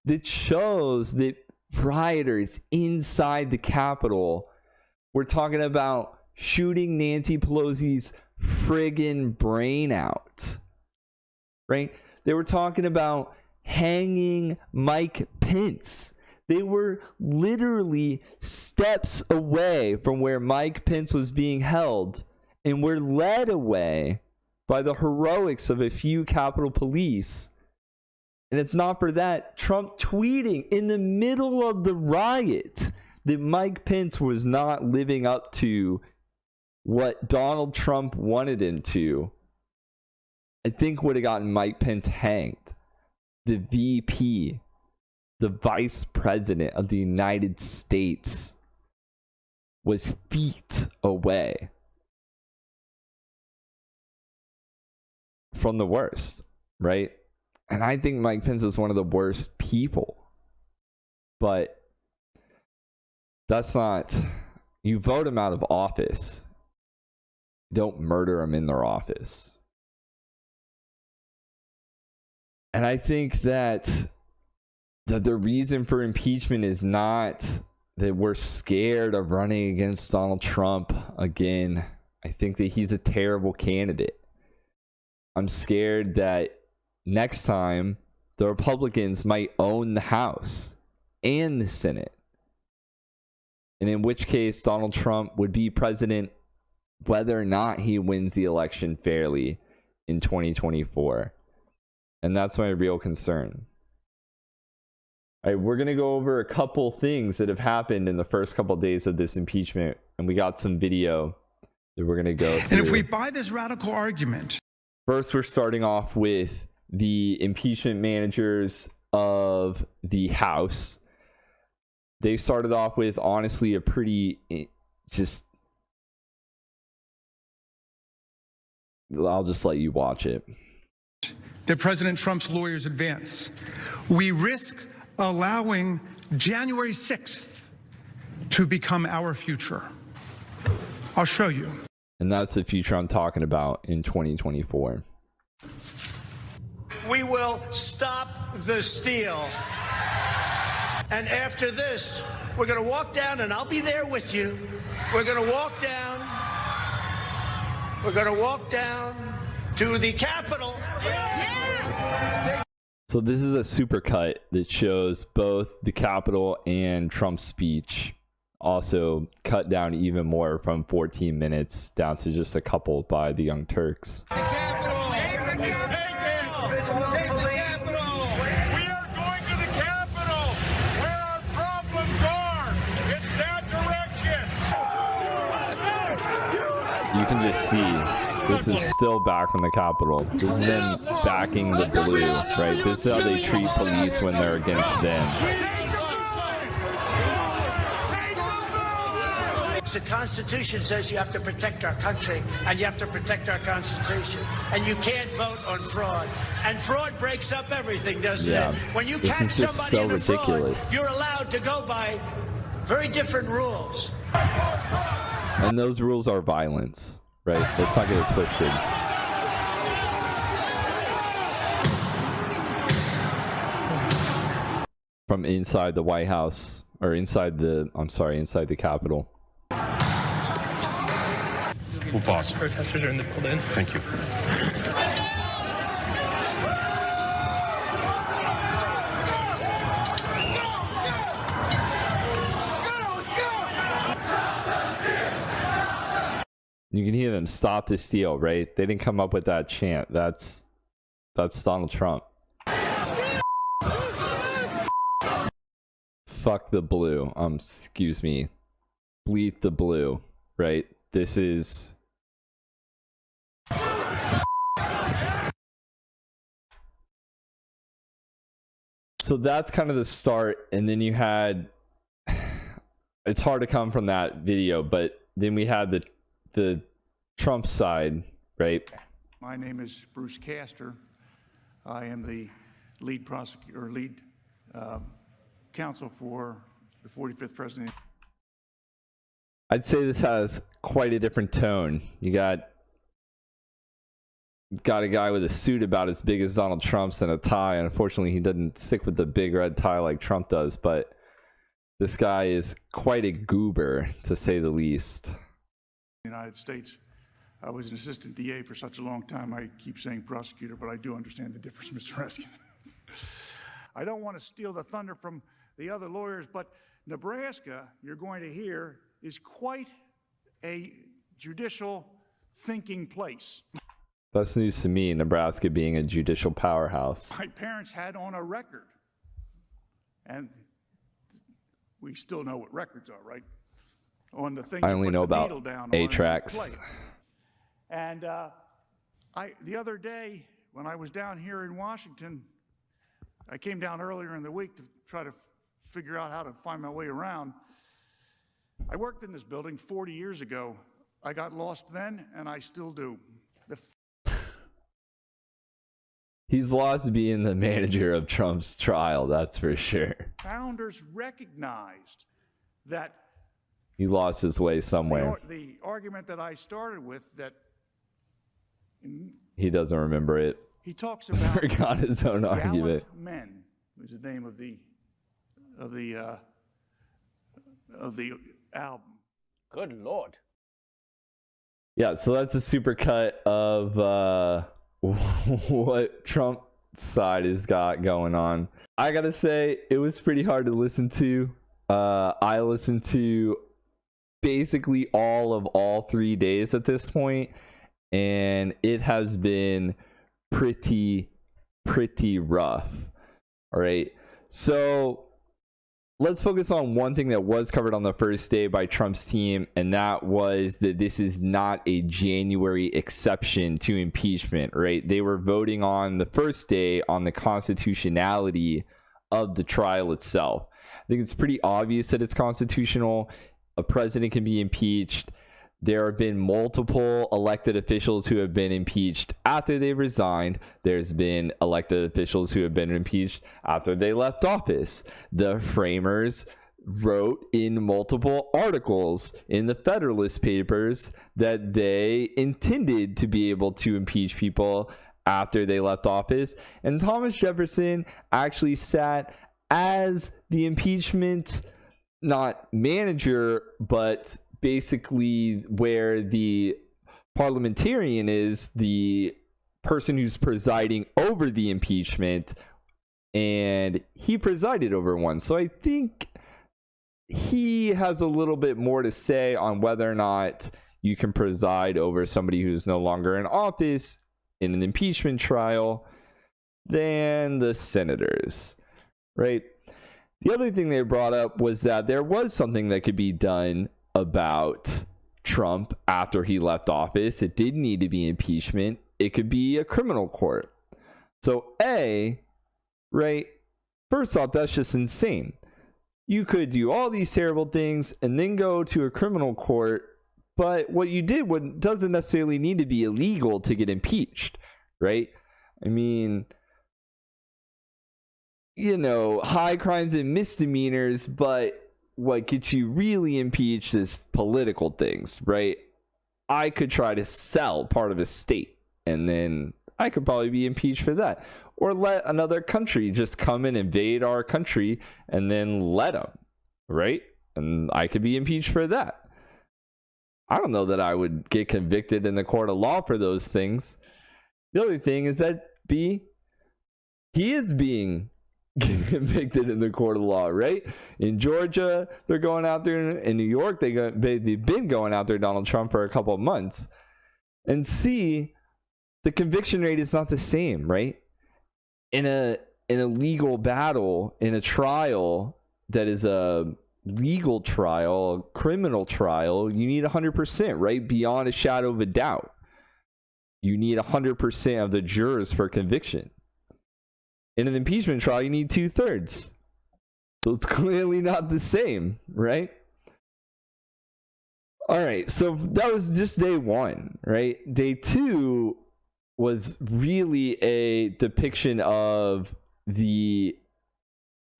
that shows that rioters inside the Capitol were talking about shooting Nancy Pelosi's friggin' brain out, right? They were talking about hanging Mike Pence. They were literally steps away from where Mike Pence was being held, and were led away by the heroics of a few Capitol Police. And if not for that, Trump tweeting in the middle of the riot that Mike Pence was not living up to what Donald Trump wanted him to, I think would have gotten Mike Pence hanged. The VP, the Vice President of the United States, was feet away from the worst, right? And I think Mike Pence is one of the worst people. But that's not, you vote him out of office. Don't murder them in their office. And I think that the reason for impeachment is not that we're scared of running against Donald Trump again. I think that he's a terrible candidate. I'm scared that next time the Republicans might own the House and the Senate. And in which case Donald Trump would be president whether or not he wins the election fairly in 2024. And that's my real concern. All right, we're going to go over a couple things that have happened in the first couple of days of this impeachment. And we got some video that we're going to go through. And if we buy this radical argument. First, we're starting off with the impeachment managers of the House. They started off with, honestly, a pretty I'll just let you watch it. That President Trump's lawyers advance. We risk allowing January 6th to become our future. I'll show you. And that's the future I'm talking about in 2024. We will stop the steal. And after this, we're going to walk down, and I'll be there with you. We're going to walk down. We're going to walk down to the Capitol. So this is a supercut that shows both the Capitol and Trump's speech. Also cut down even more from 14 minutes down to just a couple by the Young Turks. The Capitol! Take the Capitol! Take the Capitol! We are going to the Capitol, where our problems are. It's that direction. You can just see this is still back from the Capitol. This is them backing the blue, right? This is how they treat police when they're against them. The Constitution says you have to protect our country, and you have to protect our Constitution. And you can't vote on fraud. And fraud breaks up everything, doesn't it? When you catch somebody in a fraud, you're allowed to go by very different rules. And those rules are violence, right? Let's not get it twisted. From inside the White House, or inside the Capitol. We'll pause. Protesters are in the building. Thank you. You can hear them stop the steal, right? They didn't come up with that chant. That's Donald Trump. fuck the blue. Excuse me. Bleep the blue, right? This is... So that's kind of the start, and then you had... It's hard to come from that video, but then we had the Trump side, right? My name is Bruce Castor. I am the lead prosecutor, or lead counsel for the 45th president. I'd say this has quite a different tone. You got a guy with a suit about as big as Donald Trump's and a tie. Unfortunately, he doesn't stick with the big red tie like Trump does, but this guy is quite a goober, to say the least. The United States. I was an assistant DA for such a long time. I keep saying prosecutor, but I do understand the difference, Mr. Reskin. I don't want to steal the thunder from the other lawyers, but Nebraska, you're going to hear, is quite a judicial thinking place. That's news to me, Nebraska being a judicial powerhouse. My parents had on a record, and we still know what records are, right? On the thing I only know about 8-tracks. And the other day, when I was down here in Washington, I came down earlier in the week to try to figure out how to find my way around. I worked in this building 40 years ago. I got lost then, and I still do. He's lost being the manager of Trump's trial, that's for sure. Founders recognized that he lost his way somewhere. The argument that I started with, that he doesn't remember it. He talks about forgot his own argument. Men was the name of the album. Good Lord. Yeah, so that's a super cut of what Trump's side has got going on. I gotta say, it was pretty hard to listen to. I listened to basically all 3 days at this point, and it has been pretty rough. All right, so let's focus on one thing that was covered on the first day by Trump's team, and that was that this is not a January exception to impeachment, right? They were voting on the first day on the constitutionality of the trial itself. I think it's pretty obvious that it's constitutional. A president can be impeached. There have been multiple elected officials who have been impeached after they resigned. There's been elected officials who have been impeached after they left office. The framers wrote in multiple articles in the Federalist Papers that they intended to be able to impeach people after they left office. And Thomas Jefferson actually sat as the impeachment, not manager, but basically where the parliamentarian is the person who's presiding over the impeachment, and he presided over one. So I think he has a little bit more to say on whether or not you can preside over somebody who's no longer in office in an impeachment trial than the senators, right? The other thing they brought up was that there was something that could be done about Trump after he left office. It didn't need to be impeachment. It could be a criminal court. So right, first off, that's just insane. You could do all these terrible things and then go to a criminal court, but what you did doesn't necessarily need to be illegal to get impeached, right? I mean, you know, high crimes and misdemeanors, but what gets you really impeached is political things, right? I could try to sell part of a state, and then I could probably be impeached for that. Or let another country just come and invade our country, and then let them, right? And I could be impeached for that. I don't know that I would get convicted in the court of law for those things. The other thing is that he is being convicted in the court of law, right? In Georgia, they're going out there. In New York, they've been going out there, Donald Trump, for a couple of months. And see, the conviction rate is not the same, right? In a legal battle, in a trial, that is a legal trial, a criminal trial, you need 100%, right? Beyond a shadow of a doubt. You need 100% of the jurors for conviction. In an impeachment trial, you need 2/3. So it's clearly not the same, right? All right, so that was just day one, right? Day two was really a depiction of the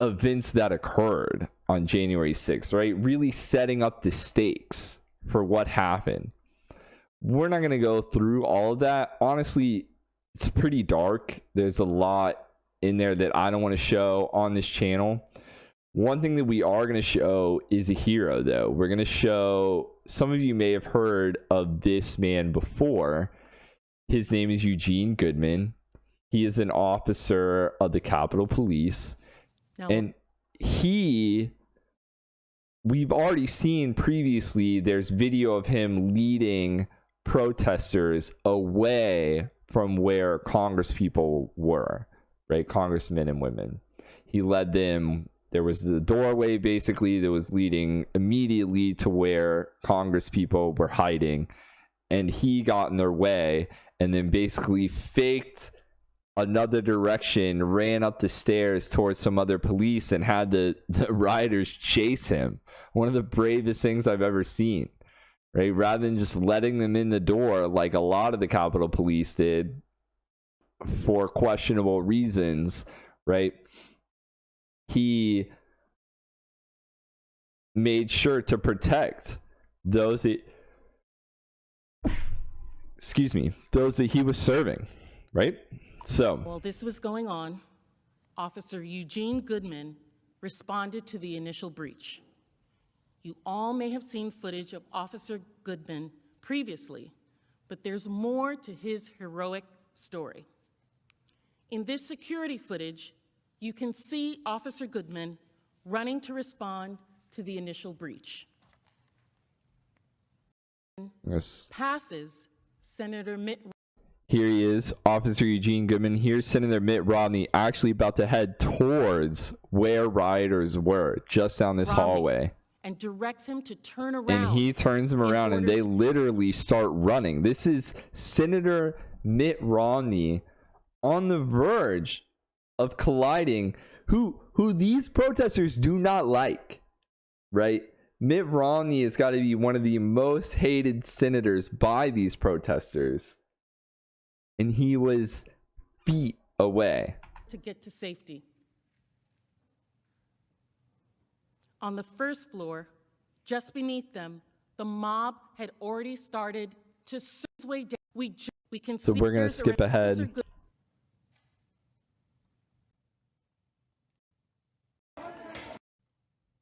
events that occurred on January 6th, right? Really setting up the stakes for what happened. We're not going to go through all of that. Honestly, it's pretty dark. There's a lot in there that I don't want to show on this channel. One thing that we are going to show is a hero, though. We're going to show, some of you may have heard of this man before. His name is Eugene Goodman. He is an officer of the Capitol Police. No. And we've already seen previously, there's video of him leading protesters away from where Congress people were, right? Congressmen and women. He led them. There was the doorway basically that was leading immediately to where Congress people were hiding, and he got in their way and then basically faked another direction, ran up the stairs towards some other police, and had the rioters chase him. One of the bravest things I've ever seen, right? Rather than just letting them in the door like a lot of the Capitol Police did for questionable reasons, right? He made sure to protect those that, those that he was serving, right? So while this was going on, Officer Eugene Goodman responded to the initial breach. You all may have seen footage of Officer Goodman previously, but there's more to his heroic story. In this security footage, you can see Officer Goodman running to respond to the initial breach. yes. Passes Senator Mitt. Here he is, Officer Eugene Goodman. Here's Senator Mitt Romney actually about to head towards where rioters were, just down this hallway. And directs him to turn around. And he turns them around and they literally start running. This is Senator Mitt Romney on the verge of colliding, who these protesters do not like, right? Mitt Romney has got to be one of the most hated senators by these protesters. And he was feet away to get to safety. On the first floor, just beneath them, the mob had already started to surge its way down. We can so see we're going to skip ahead.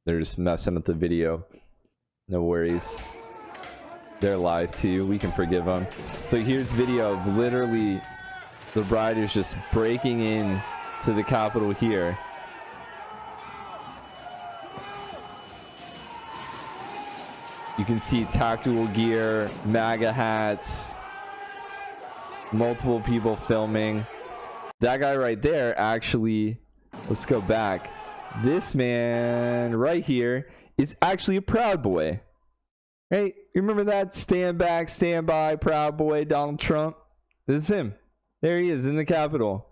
They're just messing up the video. No worries. They're live too. We can forgive them. So here's video of literally the rioters just breaking in to the Capitol here. You can see tactical gear, MAGA hats, multiple people filming. That guy right there actually, let's go back. This man right here is actually a Proud Boy. Hey, you remember that? Stand back, stand by, Proud Boy, Donald Trump. This is him. There he is in the Capitol.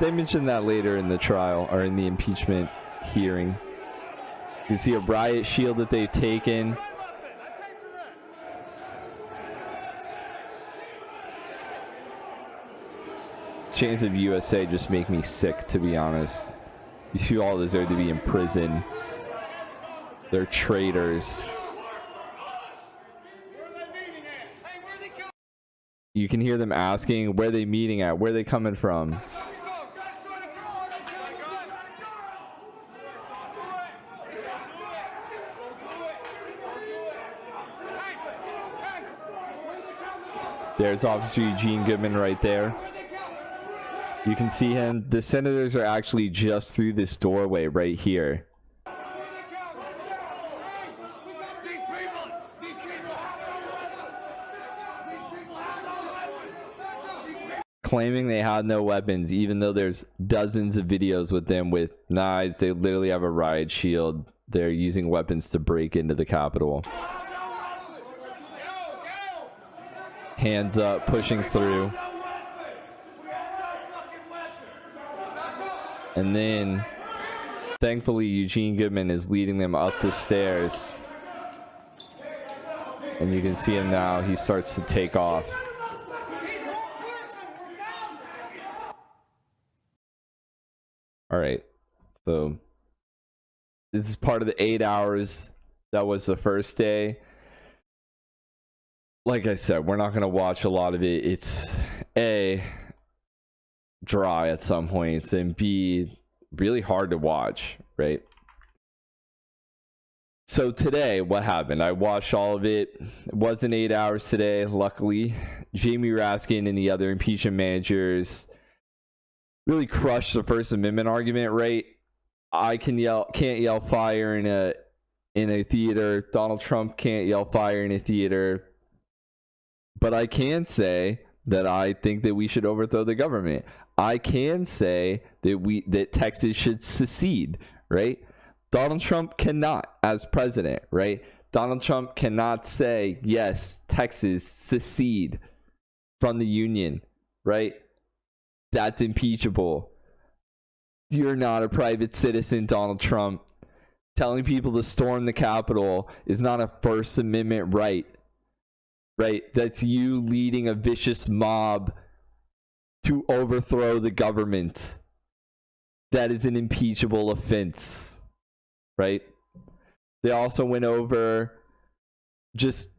They mentioned that later in the trial, or in the impeachment hearing. You see a riot shield that they've taken. Chains of USA just make me sick, to be honest. These people all deserve to be in prison. They're traitors. You can hear them asking, where are they meeting at? Where are they coming from? There's Officer Eugene Goodman right there. You can see him. The senators are actually just through this doorway right here. claiming they had no weapons, even though there's dozens of videos with them with knives. They literally have a riot shield. They're using weapons to break into the Capitol. Hands up, pushing through. And then, thankfully, Eugene Goodman is leading them up the stairs. And you can see him now. He starts to take off. All right. So, this is part of the 8 hours that was the first day. Like I said, we're not going to watch a lot of it. It's A, dry at some points, and B, really hard to watch, right? So today, what happened? I watched all of it. It wasn't 8 hours today, luckily. Jamie Raskin and the other impeachment managers really crushed the First Amendment argument, right? I can't yell fire in a theater. Donald Trump can't yell fire in a theater. But I can say that I think that we should overthrow the government. I can say that Texas should secede, right? Donald Trump cannot as president, right? Donald Trump cannot say, yes, Texas secede from the union, right? That's impeachable. You're not a private citizen, Donald Trump. Telling people to storm the Capitol is not a First Amendment right. Right? That's you leading a vicious mob to overthrow the government. That is an impeachable offense. Right? They also went over just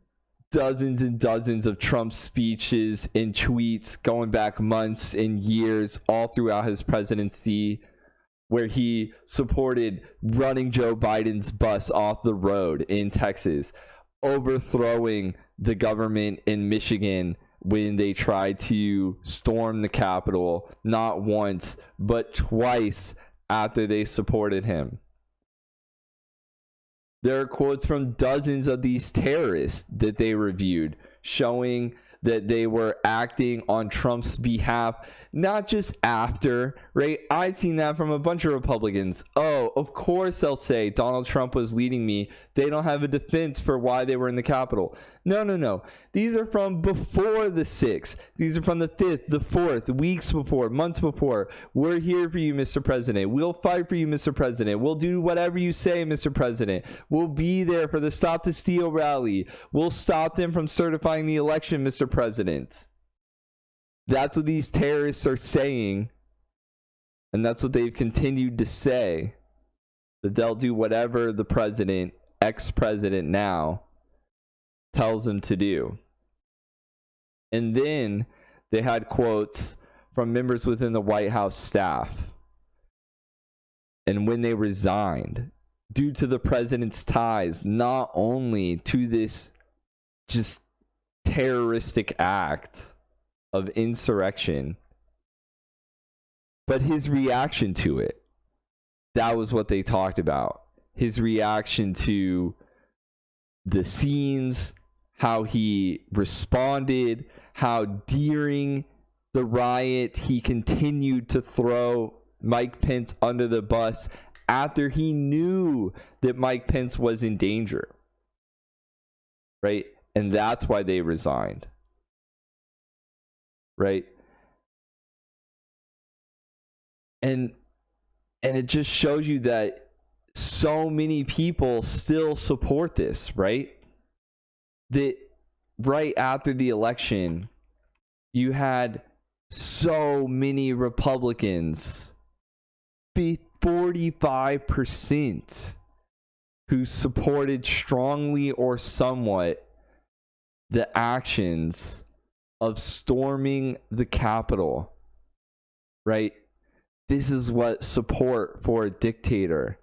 dozens and dozens of Trump speeches and tweets going back months and years all throughout his presidency, where he supported running Joe Biden's bus off the road in Texas, overthrowing the government in Michigan when they tried to storm the Capitol, not once, but twice after they supported him. There are quotes from dozens of these terrorists that they reviewed showing that they were acting on Trump's behalf, not just after, right? I've seen that from a bunch of Republicans. Oh, of course they'll say Donald Trump was leading me. They don't have a defense for why they were in the Capitol. No. These are from before the 6th. These are from the 5th, the 4th, weeks before, months before. We're here for you, Mr. President. We'll fight for you, Mr. President. We'll do whatever you say, Mr. President. We'll be there for the Stop the Steal rally. We'll stop them from certifying the election, Mr. President. That's what these terrorists are saying. And that's what they've continued to say. That they'll do whatever the president, ex-president now, tells them to do. And then they had quotes from members within the White House staff. And when they resigned, due to the president's ties, not only to this just terroristic act of insurrection, but his reaction to it. That was what they talked about. His reaction to the scenes, how he responded, how during the riot he continued to throw Mike Pence under the bus after he knew that Mike Pence was in danger. Right? And that's why they resigned. Right? And it just shows you that so many people still support this, right? That right after the election, you had so many Republicans, 45%, who supported strongly or somewhat the actions of storming the Capitol, right? This is what support for a dictator.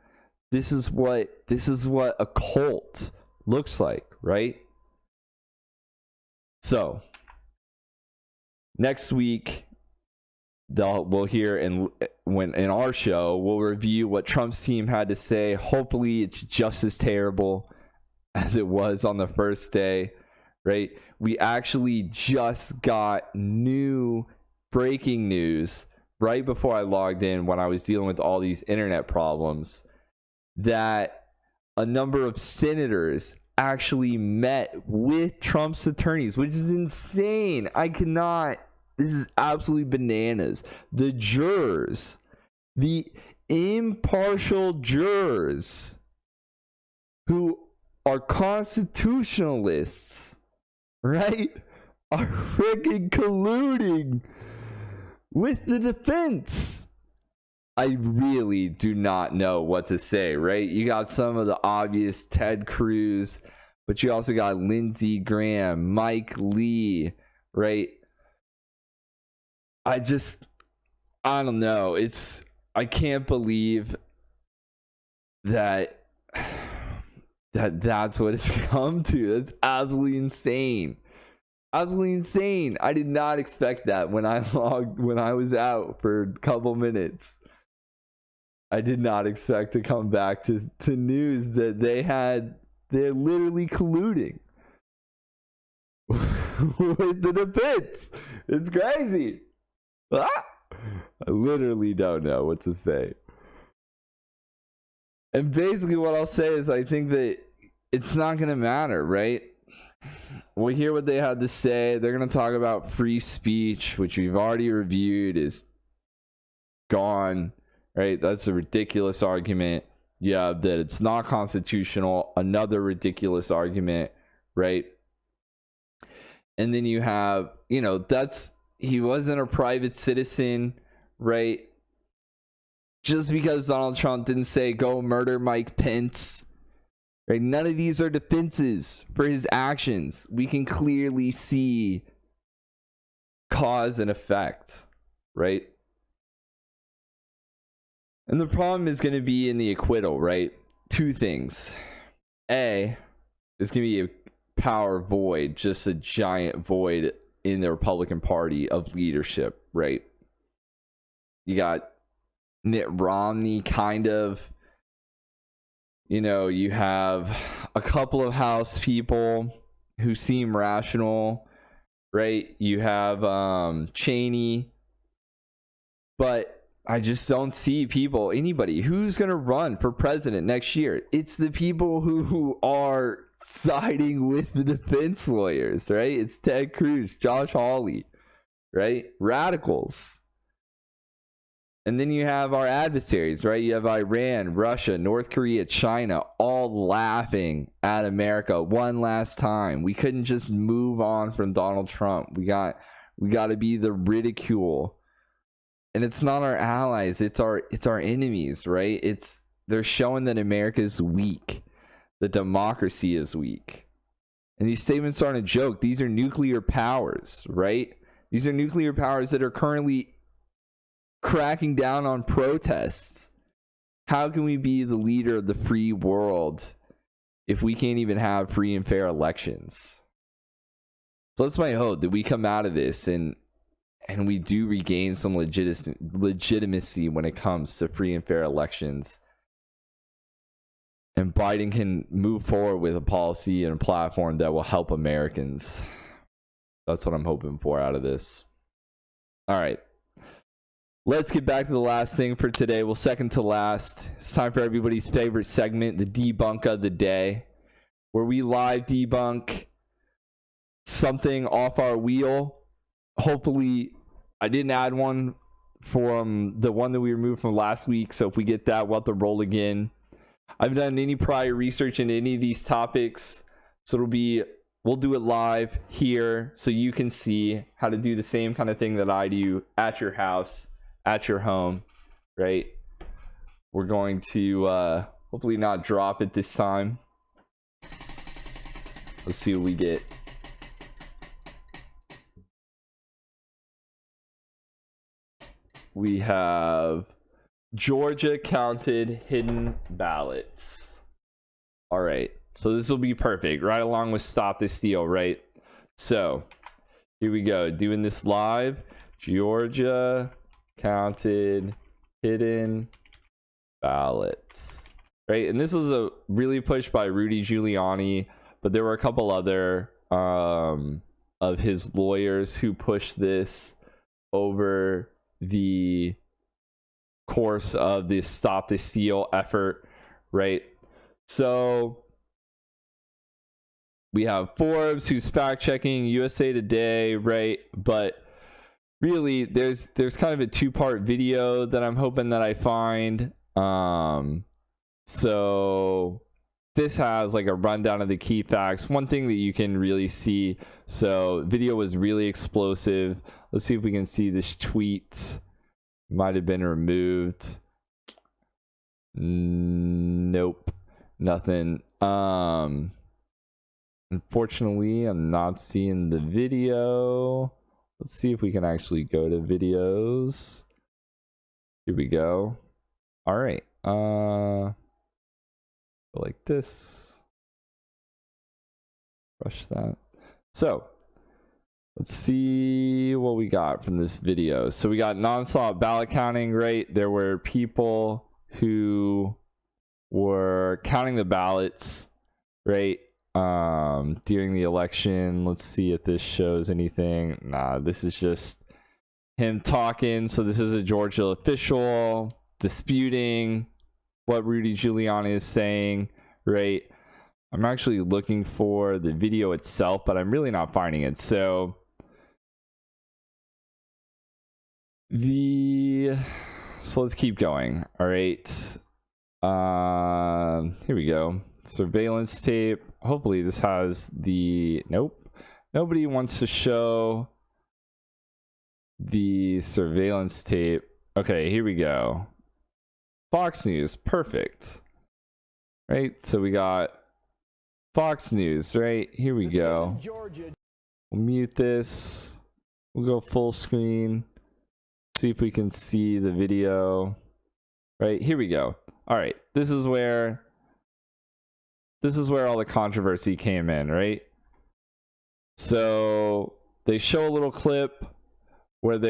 This is what a cult looks like, right? So next week we'll hear in our show, we'll review what Trump's team had to say. Hopefully it's just as terrible as it was on the first day, right? We actually just got new breaking news right before I logged in when I was dealing with all these internet problems that a number of senators actually met with Trump's attorneys, which is insane. This is absolutely bananas. The jurors, the impartial jurors who are constitutionalists, right, are freaking colluding with the defense. I really do not know what to say, right? You got some of the obvious Ted Cruz, but you also got Lindsey Graham, Mike Lee, right? I don't know. I can't believe that's what it's come to. That's absolutely insane. Absolutely insane. I did not expect that when I was out for a couple minutes. I did not expect to come back to news that they're literally colluding with the defense. It's crazy. I literally don't know what to say. And basically what I'll say is I think that it's not going to matter, right? We'll hear what they had to say. They're going to talk about free speech, which we've already reviewed is gone, right? That's a ridiculous argument. Yeah, that it's not constitutional. Another ridiculous argument, right? And then you have, he wasn't a private citizen, right? Just because Donald Trump didn't say go murder Mike Pence, right? None of these are defenses for his actions. We can clearly see cause and effect, right? And the problem is going to be in the acquittal, right? Two things. A, there's going to be a power void, just a giant void in the Republican Party of leadership, right? You got Mitt Romney, kind of. You have a couple of House people who seem rational, right? You have Cheney, but I just don't see anybody who's going to run for president next year. It's the people who are siding with the defense lawyers, right? It's Ted Cruz, Josh Hawley, right? Radicals. And then you have our adversaries, right? You have Iran, Russia, North Korea, China, all laughing at America one last time. We couldn't just move on from Donald Trump. We got to be the ridicule. And it's not our allies, it's our enemies, right? They're showing that America is weak. The democracy is weak. And these statements aren't a joke. These are nuclear powers, right? These are nuclear powers that are currently cracking down on protests. How can we be the leader of the free world if we can't even have free and fair elections? So that's my hope, that we come out of this and we do regain some legitimacy when it comes to free and fair elections. And Biden can move forward with a policy and a platform that will help Americans. That's what I'm hoping for out of this. All right. Let's get back to the last thing for today. Well, second to last. It's time for everybody's favorite segment, the debunk of the day, where we live debunk something off our wheel. Hopefully, I didn't add one from the one that we removed from last week. So if we get that, we'll have to roll again. I haven't done any prior research into any of these topics. So we'll do it live here so you can see how to do the same kind of thing that I do at your house, at your home, right? We're going to hopefully not drop it this time. Let's see what we get. We have Georgia counted hidden ballots. All right, so this will be perfect, right along with Stop the Steal, right? So here we go, doing this live. Georgia counted hidden ballots, right? And this was a really push by Rudy Giuliani, but there were a couple other of his lawyers who pushed this over the course of the Stop the Steal effort, right? So we have Forbes, who's fact checking, USA Today, right? But really, there's kind of a two-part video that I'm hoping that I find. So this has like a rundown of the key facts. One thing that you can really see, so video was really explosive. Let's see if we can see this tweet. Might have been removed. Nope, nothing. Unfortunately, I'm not seeing the video. Let's see if we can actually go to videos. Here we go. All right. Like this. Brush that. So let's see what we got from this video. So we got nonstop ballot counting, right? There were people who were counting the ballots, right? During the election. Let's see if this shows anything. Nah, this is just him talking. So this is a Georgia official disputing what Rudy Giuliani is saying, right? I'm actually looking for the video itself, but I'm really not finding it. So let's keep going. All right. Here we go. Surveillance tape. Hopefully this has the nope. Nobody wants to show the surveillance tape. Okay, here we go. Fox News, perfect. Right, so we got Fox News, right? Here we go. We'll mute this. We'll go full screen. See if we can see the video. Right, here we go. All right, this is where all the controversy came in, right? So they show a little clip where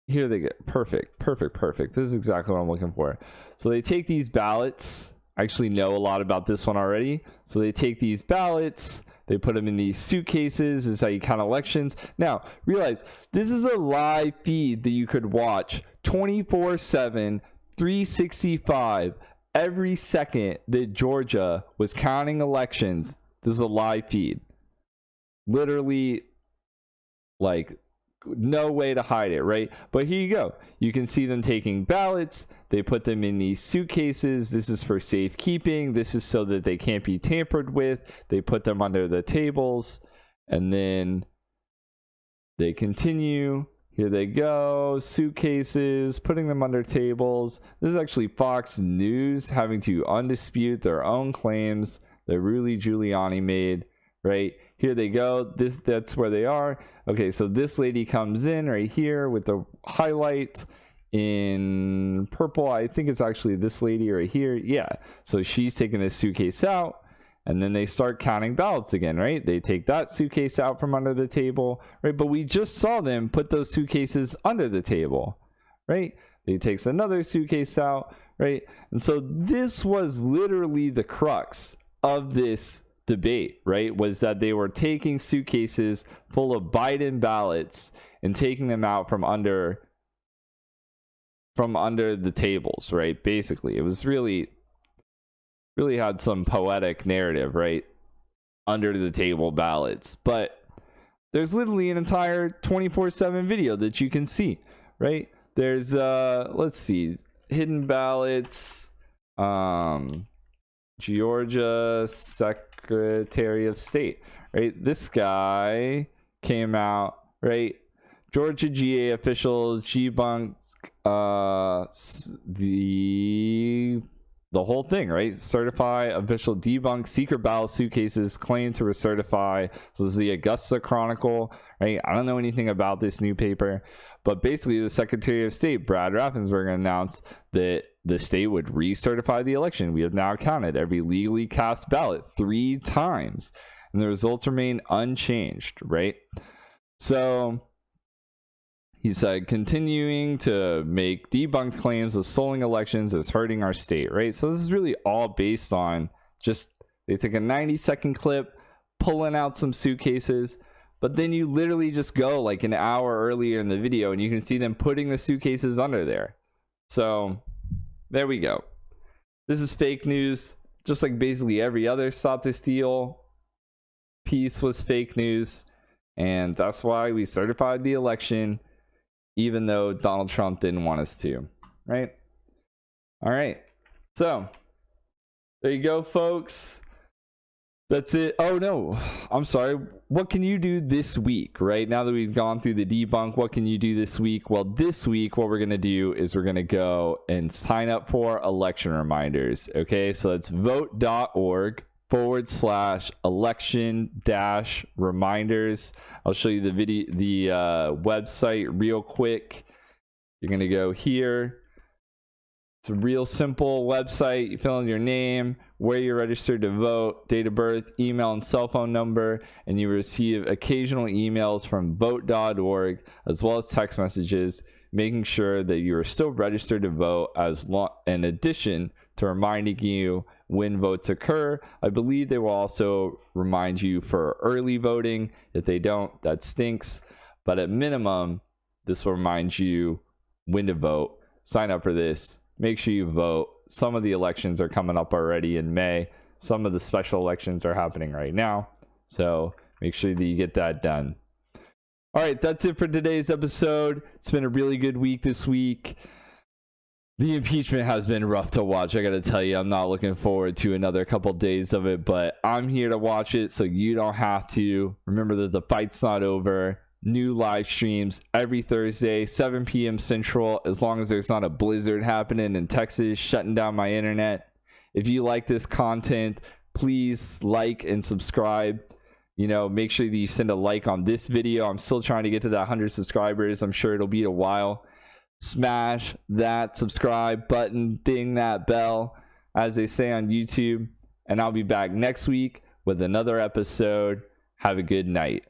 here they get perfect. This is exactly what I'm looking for. So they take these ballots. I actually know a lot about this one already. So they take these ballots, they put them in these suitcases. This is how you count elections. Now, realize this is a live feed that you could watch 24/7, 365, every second that Georgia was counting elections. This is a live feed. Literally, like, no way to hide it, right? But here you go. You can see them taking ballots. They put them in these suitcases. This is for safekeeping. This is so that they can't be tampered with. They put them under the tables, and then they continue. Here they go. Suitcases, putting them under tables. This is actually Fox News having to undispute their own claims that Rudy Giuliani made, right? Here they go. That's where they are. Okay, so this lady comes in right here with the highlight in purple. I think it's actually this lady right here. Yeah. So she's taking this suitcase out, and then they start counting ballots again, right? They take that suitcase out from under the table, right? But we just saw them put those suitcases under the table, right? They takes another suitcase out, right? And so this was literally the crux of this debate, right? Was that they were taking suitcases full of Biden ballots and taking them out from under the tables, right? Basically, it was really had some poetic narrative, right? Under the table ballots. But there's literally an entire 24/7 video that you can see, right? There's let's see, hidden ballots, Georgia Secretary of State, right? This guy came out, right? Georgia GA officials debunk the whole thing, right? Certify official debunk secret ballot suitcases claim to recertify. So this is the Augusta Chronicle, right? I don't know anything about this newspaper, but basically the Secretary of State, Brad Raffensperger, announced that the state would recertify the election. We have now counted every legally cast ballot 3 times, and the results remain unchanged, right? So he said, continuing to make debunked claims of stolen elections is hurting our state, right? So this is really all based on just, they took a 90-second clip, pulling out some suitcases, But then you literally just go like an hour earlier in the video and you can see them putting the suitcases under there. So there we go. This is fake news, just like basically every other Stop the Steal piece was fake news. And that's why we certified the election, even though Donald Trump didn't want us to, right? All right. So there you go, folks. That's it. Oh no, I'm sorry. What can you do this week, right? Now that we've gone through the debunk, what can you do this week? Well, this week, what we're going to do is we're going to go and sign up for election reminders. Okay, so it's vote.org/election-reminders. I'll show you the website real quick. You're going to go here. It's a real simple website. You fill in your name, where you're registered to vote, date of birth, email and cell phone number, and you receive occasional emails from vote.org as well as text messages making sure that you are still registered to vote, in addition to reminding you when votes occur. I believe they will also remind you for early voting. If they don't, that stinks. But at minimum, this will remind you when to vote. Sign up for this. Make sure you vote. Some of the elections are coming up already in May. Some of the special elections are happening right now. So make sure that you get that done. All right, that's it for today's episode. It's been a really good week this week. The impeachment has been rough to watch. I got to tell you, I'm not looking forward to another couple days of it, but I'm here to watch it so you don't have to. Remember that the fight's not over. New live streams every Thursday, 7 p.m. Central, as long as there's not a blizzard happening in Texas shutting down my internet. If you like this content, please like and subscribe. You know, make sure that you send a like on this video. I'm still trying to get to that 100 subscribers. I'm sure it'll be a while. Smash that subscribe button, ding that bell, as they say on YouTube. And I'll be back next week with another episode. Have a good night.